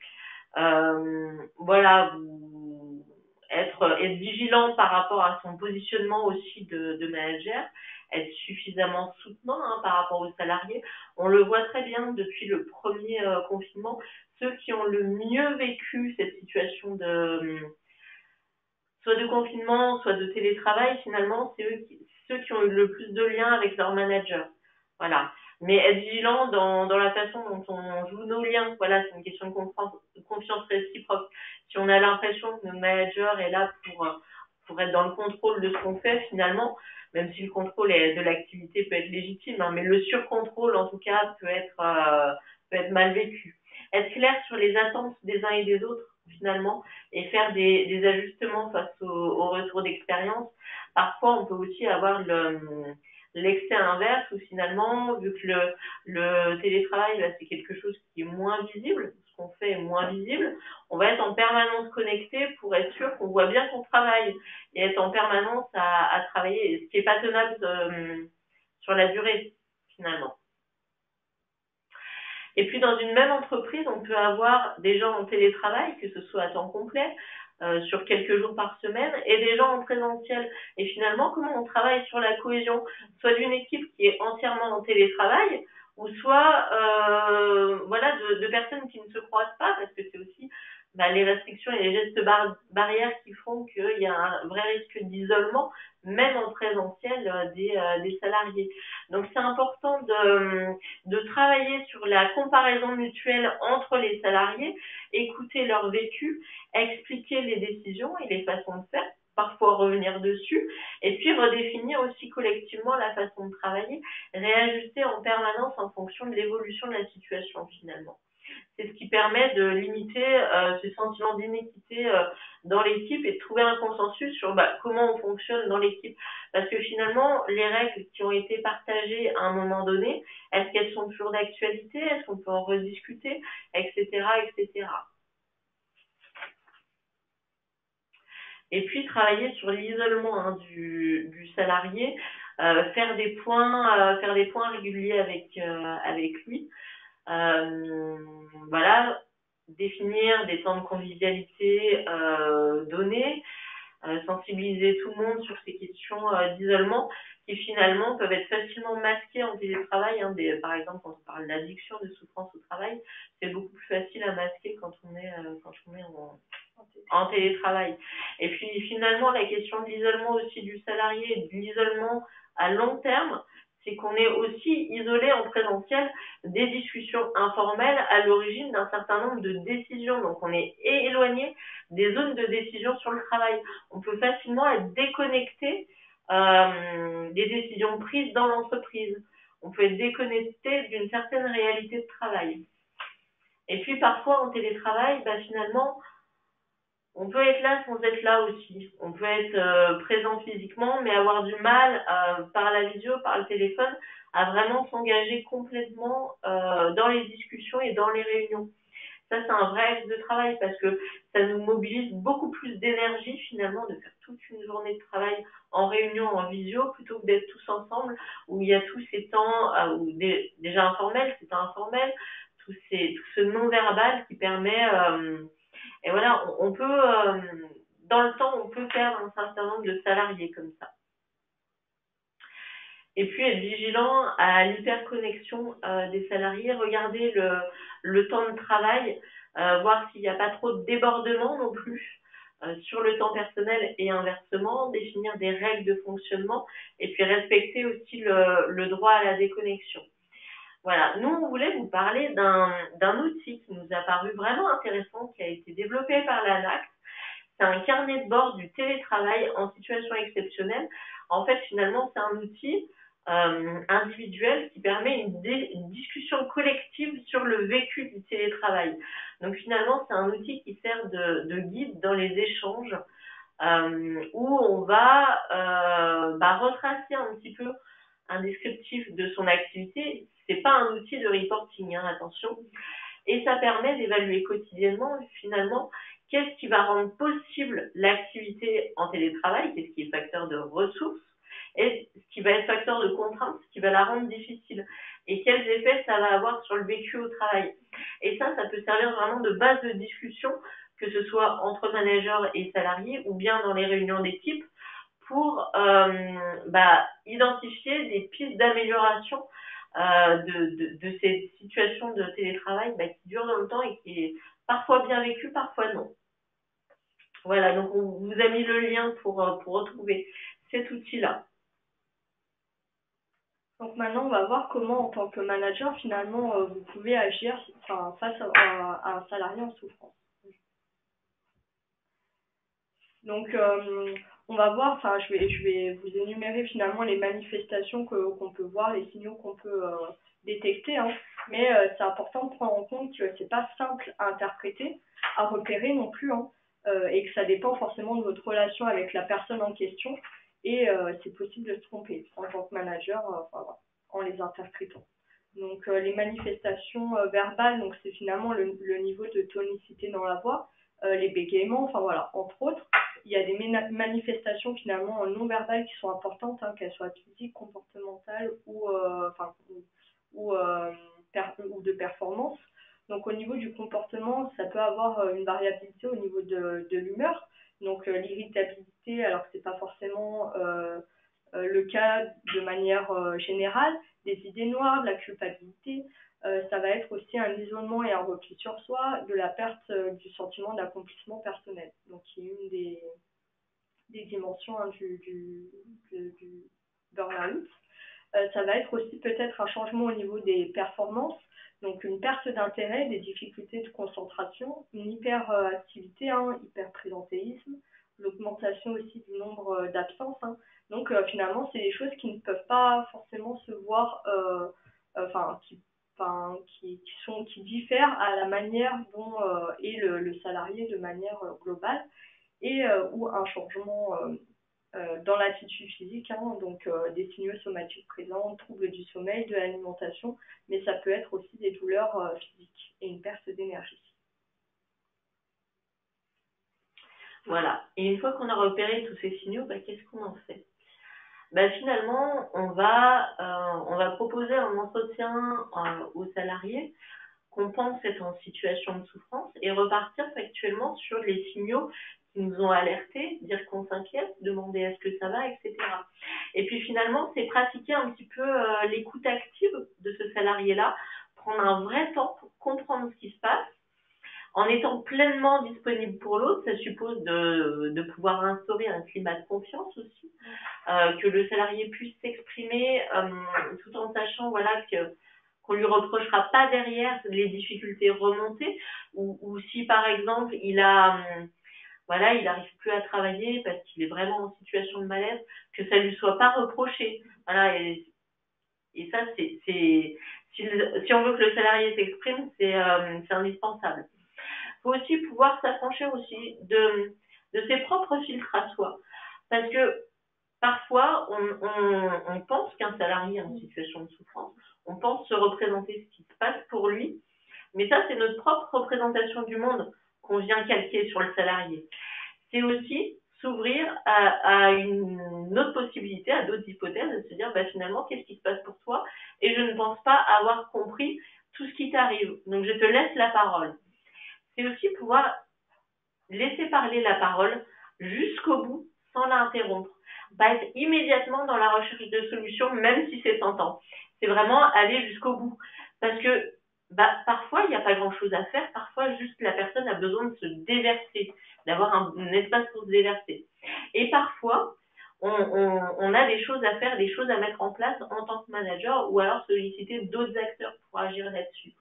Être vigilant par rapport à son positionnement aussi de manager, être suffisamment soutenant par rapport aux salariés. On le voit très bien depuis le premier confinement, ceux qui ont le mieux vécu cette situation soit de confinement, soit de télétravail, finalement, c'est ceux qui ont eu le plus de liens avec leur manager. Voilà. Mais être vigilant dans la façon dont on joue nos liens. Voilà, c'est une question de confiance réciproque. Si on a l'impression que notre manager est là pour être dans le contrôle de ce qu'on fait, finalement, même si le contrôle de l'activité peut être légitime, hein, mais le surcontrôle, en tout cas, peut être mal vécu. Être clair sur les attentes des uns et des autres, finalement, et faire des ajustements face au retour d'expérience. Parfois, on peut aussi avoir l'excès inverse où finalement, vu que le télétravail, là, c'est quelque chose qui est moins visible, ce qu'on fait est moins visible, on va être en permanence connecté pour être sûr qu'on voit bien qu'on travaille et être en permanence à travailler, ce qui n'est pas tenable sur la durée, finalement. Et puis dans une même entreprise, on peut avoir des gens en télétravail, que ce soit à temps complet, sur quelques jours par semaine, et des gens en présentiel. Et finalement, comment on travaille sur la cohésion, soit d'une équipe qui est entièrement en télétravail, ou soit voilà, de personnes qui ne se croisent pas, parce que c'est aussi les restrictions et les gestes barrières qui font qu'il y a un vrai risque d'isolement, même en présentiel, des salariés. Donc c'est important de travailler sur la comparaison mutuelle entre les salariés, écouter leur vécu, expliquer les décisions et les façons de faire, parfois revenir dessus, et puis redéfinir aussi collectivement la façon de travailler, réajuster en permanence en fonction de l'évolution de la situation finalement. C'est ce qui permet de limiter ce sentiment d'inéquité dans l'équipe et de trouver un consensus sur comment on fonctionne dans l'équipe. Parce que finalement, les règles qui ont été partagées à un moment donné, est-ce qu'elles sont toujours d'actualité? Est-ce qu'on peut en rediscuter? Etc., etc. Et puis, travailler sur l'isolement du salarié, faire des points réguliers avec lui. Voilà, définir des temps de convivialité donnés, sensibiliser tout le monde sur ces questions d'isolement qui finalement peuvent être facilement masquées en télétravail. Hein, par exemple, quand on parle d'addiction, de souffrance au travail, c'est beaucoup plus facile à masquer quand on est en télétravail. Et puis finalement, la question de l'isolement aussi du salarié, de l'isolement à long terme, c'est qu'on est aussi isolé en présentiel des discussions informelles à l'origine d'un certain nombre de décisions. Donc on est éloigné des zones de décision sur le travail. On peut facilement être déconnecté des décisions prises dans l'entreprise. On peut être déconnecté d'une certaine réalité de travail. Et puis parfois en télétravail, finalement, on peut être là sans être là aussi. On peut être présent physiquement, mais avoir du mal par la visio, par le téléphone, à vraiment s'engager complètement dans les discussions et dans les réunions. Ça, c'est un vrai axe de travail parce que ça nous mobilise beaucoup plus d'énergie finalement de faire toute une journée de travail en réunion, en visio, plutôt que d'être tous ensemble où il y a tous ces temps déjà informels, c'est informel, tout ce non-verbal qui permet... et voilà, on peut, dans le temps, on peut perdre un certain nombre de salariés comme ça. Et puis être vigilant à l'hyperconnexion des salariés, regarder le temps de travail, voir s'il n'y a pas trop de débordement non plus sur le temps personnel et inversement, définir des règles de fonctionnement et puis respecter aussi le droit à la déconnexion. Voilà, nous on voulait vous parler d'un outil qui nous a paru vraiment intéressant, qui a été développé par l'ANACT. C'est un carnet de bord du télétravail en situation exceptionnelle. En fait, finalement, c'est un outil individuel qui permet une discussion collective sur le vécu du télétravail. Donc finalement, c'est un outil qui sert de guide dans les échanges où on va retracer un petit peu un descriptif de son activité. C'est pas un outil de reporting, hein, attention. Et ça permet d'évaluer quotidiennement, finalement, qu'est-ce qui va rendre possible l'activité en télétravail, qu'est-ce qui est facteur de ressources, et ce qui va être facteur de contrainte, ce qui va la rendre difficile, et quels effets ça va avoir sur le vécu au travail. Et ça peut servir vraiment de base de discussion, que ce soit entre managers et salariés, ou bien dans les réunions d'équipe, pour identifier des pistes d'amélioration de ces situations de télétravail qui durent dans le temps et qui est parfois bien vécu, parfois non. Voilà, donc on vous a mis le lien pour retrouver cet outil-là. Donc maintenant, on va voir comment, en tant que manager, finalement, vous pouvez agir face à un salarié en souffrance. Donc, on va voir, enfin, je vais vous énumérer finalement les manifestations qu'on peut voir, les signaux qu'on peut détecter, hein. Mais c'est important de prendre en compte que c'est pas simple à interpréter, à repérer non plus, hein, et que ça dépend forcément de votre relation avec la personne en question. Et c'est possible de se tromper en tant que manager, enfin, voilà, en les interprétant. Donc les manifestations verbales, donc c'est finalement le niveau de tonicité dans la voix, les bégaiements, enfin voilà, entre autres. Il y a des manifestations finalement non verbales qui sont importantes, hein, qu'elles soient physiques, comportementales ou de performance. Donc au niveau du comportement, ça peut avoir une variabilité au niveau de l'humeur. Donc l'irritabilité, alors que c'est pas forcément le cas de manière générale, des idées noires, de la culpabilité. Ça va être aussi un isolement et un repli sur soi, de la perte du sentiment d'accomplissement personnel, donc qui est une des dimensions, hein, du burn-out. Ça va être aussi peut-être un changement au niveau des performances, donc une perte d'intérêt, des difficultés de concentration, une hyperactivité, hein, hyperprésentéisme, l'augmentation aussi du nombre d'absences, hein. Donc finalement, c'est des choses qui ne peuvent pas forcément se voir, qui diffèrent à la manière dont est le salarié de manière globale, et ou un changement dans l'attitude physique, hein, donc des signaux somatiques présents, troubles du sommeil, de l'alimentation, mais ça peut être aussi des douleurs physiques et une perte d'énergie. Voilà. Et une fois qu'on a repéré tous ces signaux, qu'est-ce qu'on en fait? Finalement, on va proposer un entretien aux salariés qu'on pense être en situation de souffrance et repartir factuellement sur les signaux qui nous ont alertés, dire qu'on s'inquiète, demander est-ce que ça va, etc. Et puis finalement, c'est pratiquer un petit peu l'écoute active de ce salarié-là, prendre un vrai temps pour comprendre ce qui se passe, en étant pleinement disponible pour l'autre. Ça suppose de pouvoir instaurer un climat de confiance aussi, que le salarié puisse s'exprimer tout en sachant qu'on lui reprochera pas derrière les difficultés remontées, ou si par exemple il arrive plus à travailler parce qu'il est vraiment en situation de malaise, que ça lui soit pas reproché. Voilà, et ça si on veut que le salarié s'exprime, c'est indispensable. Il faut aussi pouvoir s'affranchir aussi de ses propres filtres à soi, parce que parfois on pense qu'un salarié est en situation de souffrance, on pense se représenter ce qui se passe pour lui, mais ça c'est notre propre représentation du monde qu'on vient calquer sur le salarié. C'est aussi s'ouvrir à une autre possibilité, à d'autres hypothèses, de se dire finalement qu'est-ce qui se passe pour toi, et je ne pense pas avoir compris tout ce qui t'arrive, donc je te laisse la parole. C'est aussi pouvoir laisser parler la parole jusqu'au bout sans l'interrompre, pas être immédiatement dans la recherche de solutions, même si c'est tentant. C'est vraiment aller jusqu'au bout, parce que parfois il n'y a pas grand chose à faire, parfois juste la personne a besoin de se déverser, d'avoir un espace pour se déverser, et parfois on a des choses à faire, des choses à mettre en place en tant que manager, ou alors solliciter d'autres acteurs pour agir là-dessus.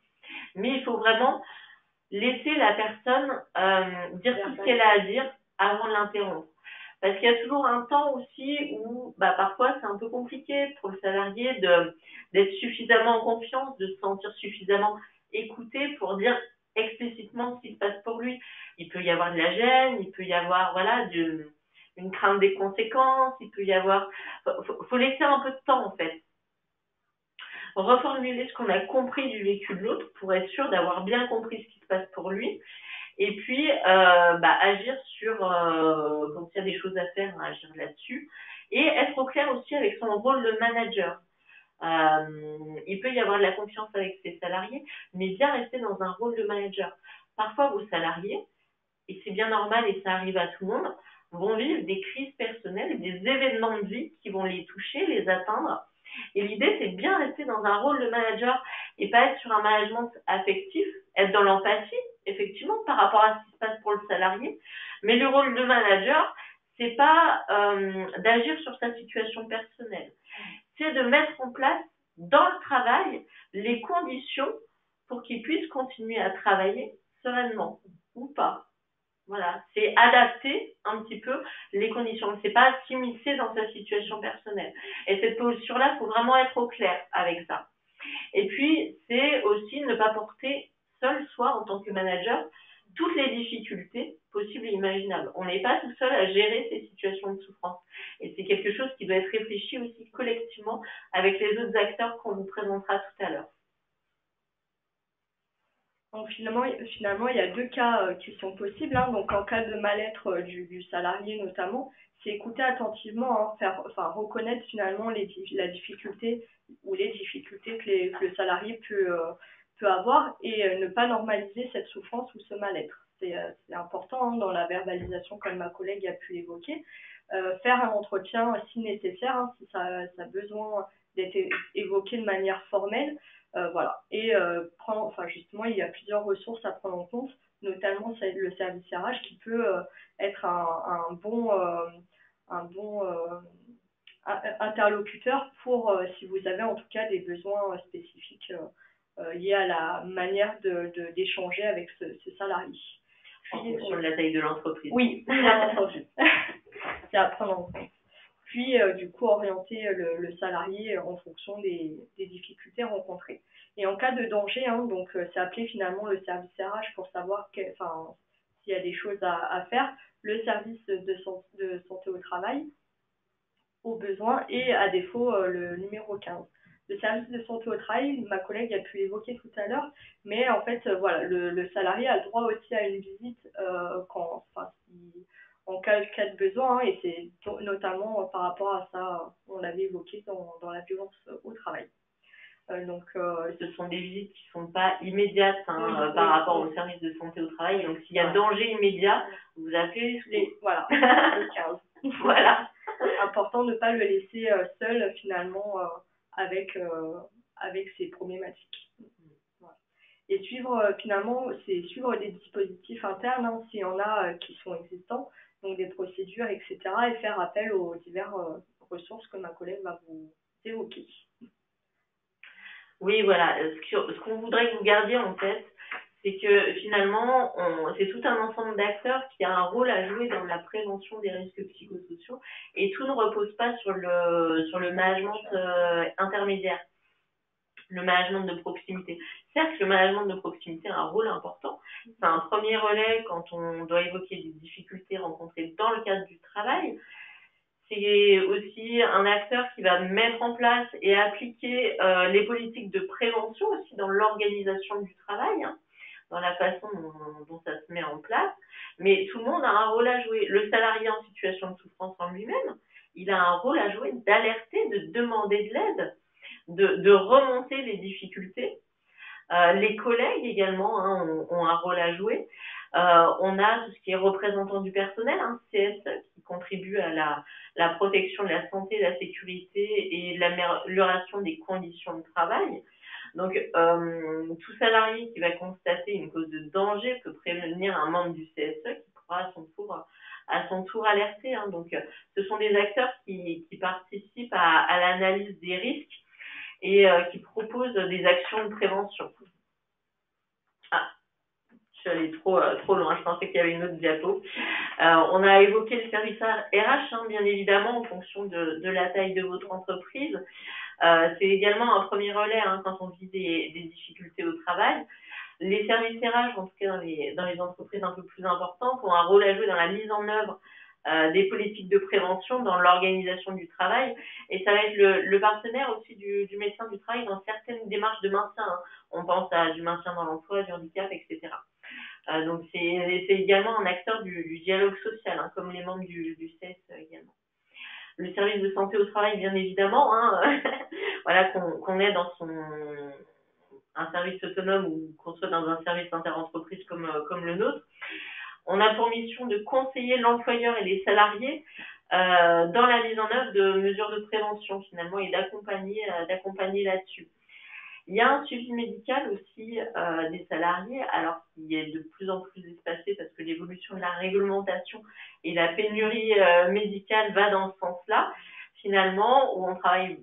Mais il faut vraiment laisser la personne dire tout ce qu'elle a à dire avant de l'interrompre. Parce qu'il y a toujours un temps aussi où parfois c'est un peu compliqué pour le salarié d'être suffisamment en confiance, de se sentir suffisamment écouté pour dire explicitement ce qui se passe pour lui. Il peut y avoir de la gêne, il peut y avoir une crainte des conséquences, il peut y avoir... faut laisser un peu de temps en fait. Reformuler ce qu'on a compris du vécu de l'autre pour être sûr d'avoir bien compris ce qui se passe pour lui, et puis agir sur quand il y a des choses à faire, agir là-dessus, et être au clair aussi avec son rôle de manager. Il peut y avoir de la confiance avec ses salariés, mais bien rester dans un rôle de manager. Parfois vos salariés, et c'est bien normal et ça arrive à tout le monde, vont vivre des crises personnelles, des événements de vie qui vont les toucher, les atteindre. Et l'idée, c'est de bien rester dans un rôle de manager et pas être sur un management affectif, être dans l'empathie, effectivement, par rapport à ce qui se passe pour le salarié. Mais le rôle de manager, c'est pas d'agir sur sa situation personnelle. C'est de mettre en place dans le travail les conditions pour qu'il puisse continuer à travailler sereinement ou pas. Voilà, c'est adapter un petit peu les conditions. C'est pas s'immiscer dans sa situation personnelle. Et cette posture-là, il faut vraiment être au clair avec ça. Et puis, c'est aussi ne pas porter seul soi en tant que manager toutes les difficultés possibles et imaginables. On n'est pas tout seul à gérer ces situations de souffrance. Et c'est quelque chose qui doit être réfléchi aussi collectivement avec les autres acteurs qu'on vous présentera tout à l'heure. Donc finalement, il y a deux cas qui sont possibles, hein. Donc en cas de mal-être du salarié notamment, c'est écouter attentivement, hein, reconnaître finalement la difficulté ou les difficultés que le salarié peut avoir et ne pas normaliser cette souffrance ou ce mal-être. C'est important, hein, dans la verbalisation, comme ma collègue a pu l'évoquer. Faire un entretien si nécessaire, hein, si ça a besoin d'être évoqué de manière formelle. Voilà. Et justement, il y a plusieurs ressources à prendre en compte, notamment le service RH qui peut être un bon interlocuteur pour si vous avez en tout cas des besoins spécifiques liés à la manière d'échanger avec ce salarié. En fonction de la taille de l'entreprise. Oui, bien entendu. C'est à prendre en compte. Puis, du coup, orienter le salarié en fonction des difficultés rencontrées. Et en cas de danger, hein, donc c'est appeler finalement le service RH pour savoir s'il y a des choses à faire, le service de santé au travail, au besoin, et à défaut, le numéro 15. Le service de santé au travail, ma collègue a pu l'évoquer tout à l'heure, mais en fait, voilà, le salarié a le droit aussi à une visite en cas de besoin, hein, et c'est notamment par rapport à ça, on l'avait évoqué dans la violence au travail. Ce sont des visites qui ne sont pas immédiates par rapport au service de santé au travail. Donc, s'il y a danger immédiat, vous appelez voilà, le 15. Voilà. Important de ne pas le laisser seul, finalement, avec ses problématiques. Voilà. Et finalement, c'est suivre des dispositifs internes, hein, s'il y en a qui sont existants, donc des procédures, etc., et faire appel aux diverses ressources que ma collègue va vous évoquer. Oui, voilà. Ce qu'on voudrait que vous gardiez en tête, c'est que finalement, c'est tout un ensemble d'acteurs qui a un rôle à jouer dans la prévention des risques psychosociaux et tout ne repose pas sur le management intermédiaire, le management de proximité. Certes, le management de proximité a un rôle important. C'est un premier relais quand on doit évoquer des difficultés rencontrées dans le cadre du travail. C'est aussi un acteur qui va mettre en place et appliquer les politiques de prévention aussi dans l'organisation du travail, hein, dans la façon dont ça se met en place. Mais tout le monde a un rôle à jouer. Le salarié en situation de souffrance en lui-même, il a un rôle à jouer d'alerter, de demander de l'aide, de remonter les difficultés. Les collègues également, hein, ont un rôle à jouer. On a tout ce qui est représentant du personnel, hein, CSE, qui contribue à la protection de la santé, de la sécurité et l'amélioration des conditions de travail. Donc, tout salarié qui va constater une cause de danger peut prévenir un membre du CSE qui pourra à son tour alerter, hein. Donc, ce sont des acteurs qui participent à l'analyse des risques et qui proposent des actions de prévention. Ah, je suis allée trop loin, je pensais qu'il y avait une autre diapo. On a évoqué le service RH, hein, bien évidemment, en fonction de la taille de votre entreprise. C'est également un premier relais, hein, quand on vit des difficultés au travail. Les services RH, en tout cas dans les entreprises un peu plus importantes, ont un rôle à jouer dans la mise en œuvre des politiques de prévention dans l'organisation du travail, et ça va être le partenaire aussi du médecin du travail dans certaines démarches de maintien, hein. On pense à du maintien dans l'emploi, du handicap, etc. Donc c'est également un acteur du dialogue social, hein, comme les membres du CES également. Le service de santé au travail, bien évidemment, hein, voilà, qu'on est dans un service autonome ou qu'on soit dans un service interentreprise comme le nôtre. On a pour mission de conseiller l'employeur et les salariés dans la mise en œuvre de mesures de prévention finalement et d'accompagner là-dessus. Il y a un suivi médical aussi des salariés, alors qu'il est de plus en plus espacé parce que l'évolution de la réglementation et la pénurie médicale va dans ce sens-là, finalement, où on travaille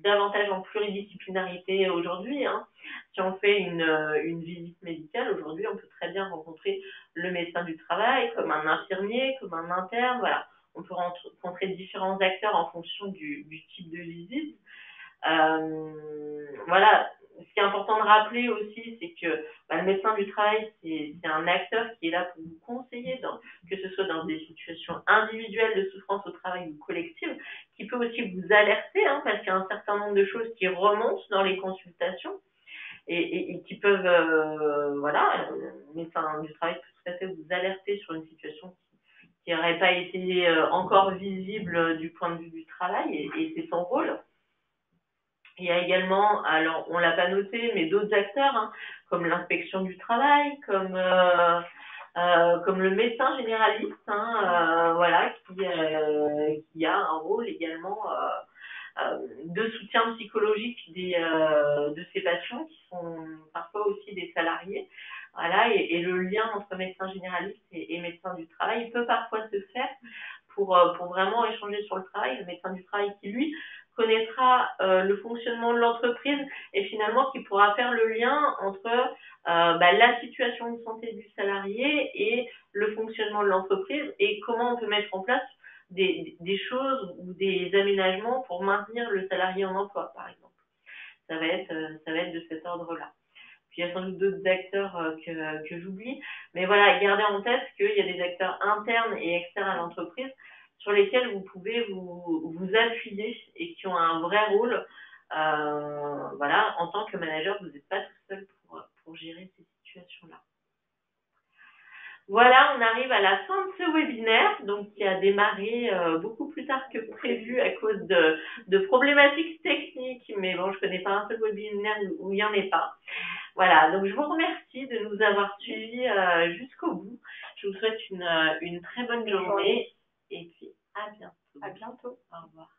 davantage en pluridisciplinarité aujourd'hui, hein. Si on fait une visite médicale aujourd'hui, on peut très bien rencontrer le médecin du travail, comme un infirmier, comme un interne, voilà. On peut rencontrer différents acteurs en fonction du type de visite. Voilà. Ce qui est important de rappeler aussi, c'est que le médecin du travail, c'est un acteur qui est là pour vous conseiller, que ce soit dans des situations individuelles de souffrance au travail ou collectives, qui peut aussi vous alerter, hein, parce qu'il y a un certain nombre de choses qui remontent dans les consultations et qui peuvent, le médecin du travail peut tout à fait vous alerter sur une situation qui n'aurait pas été encore visible du point de vue du travail, et c'est son rôle. Il y a également, alors on l'a pas noté, mais d'autres acteurs, hein, comme l'inspection du travail, comme le médecin généraliste, hein, voilà, qui a un rôle également de soutien psychologique de ces patients qui sont parfois aussi des salariés. Voilà, et le lien entre médecin généraliste et médecin du travail peut parfois se faire pour vraiment échanger sur le travail. Le médecin du travail qui, lui, connaîtra le fonctionnement de l'entreprise et finalement qui pourra faire le lien entre la situation de santé du salarié et le fonctionnement de l'entreprise et comment on peut mettre en place des choses ou des aménagements pour maintenir le salarié en emploi, par exemple. Ça va être de cet ordre-là. Puis il y a sans doute d'autres acteurs que j'oublie, mais voilà, gardez en tête qu'il y a des acteurs internes et externes à l'entreprise sur lesquels vous pouvez vous appuyer et qui ont un vrai rôle. Voilà, en tant que manager, vous n'êtes pas tout seul pour gérer ces situations-là. Voilà, on arrive à la fin de ce webinaire, donc qui a démarré beaucoup plus tard que prévu à cause de problématiques techniques, mais bon, je connais pas un seul webinaire où il n'y en ait pas. Voilà, donc je vous remercie de nous avoir suivis jusqu'au bout. Je vous souhaite une très bonne journée et puis à bientôt. À bientôt. Au revoir.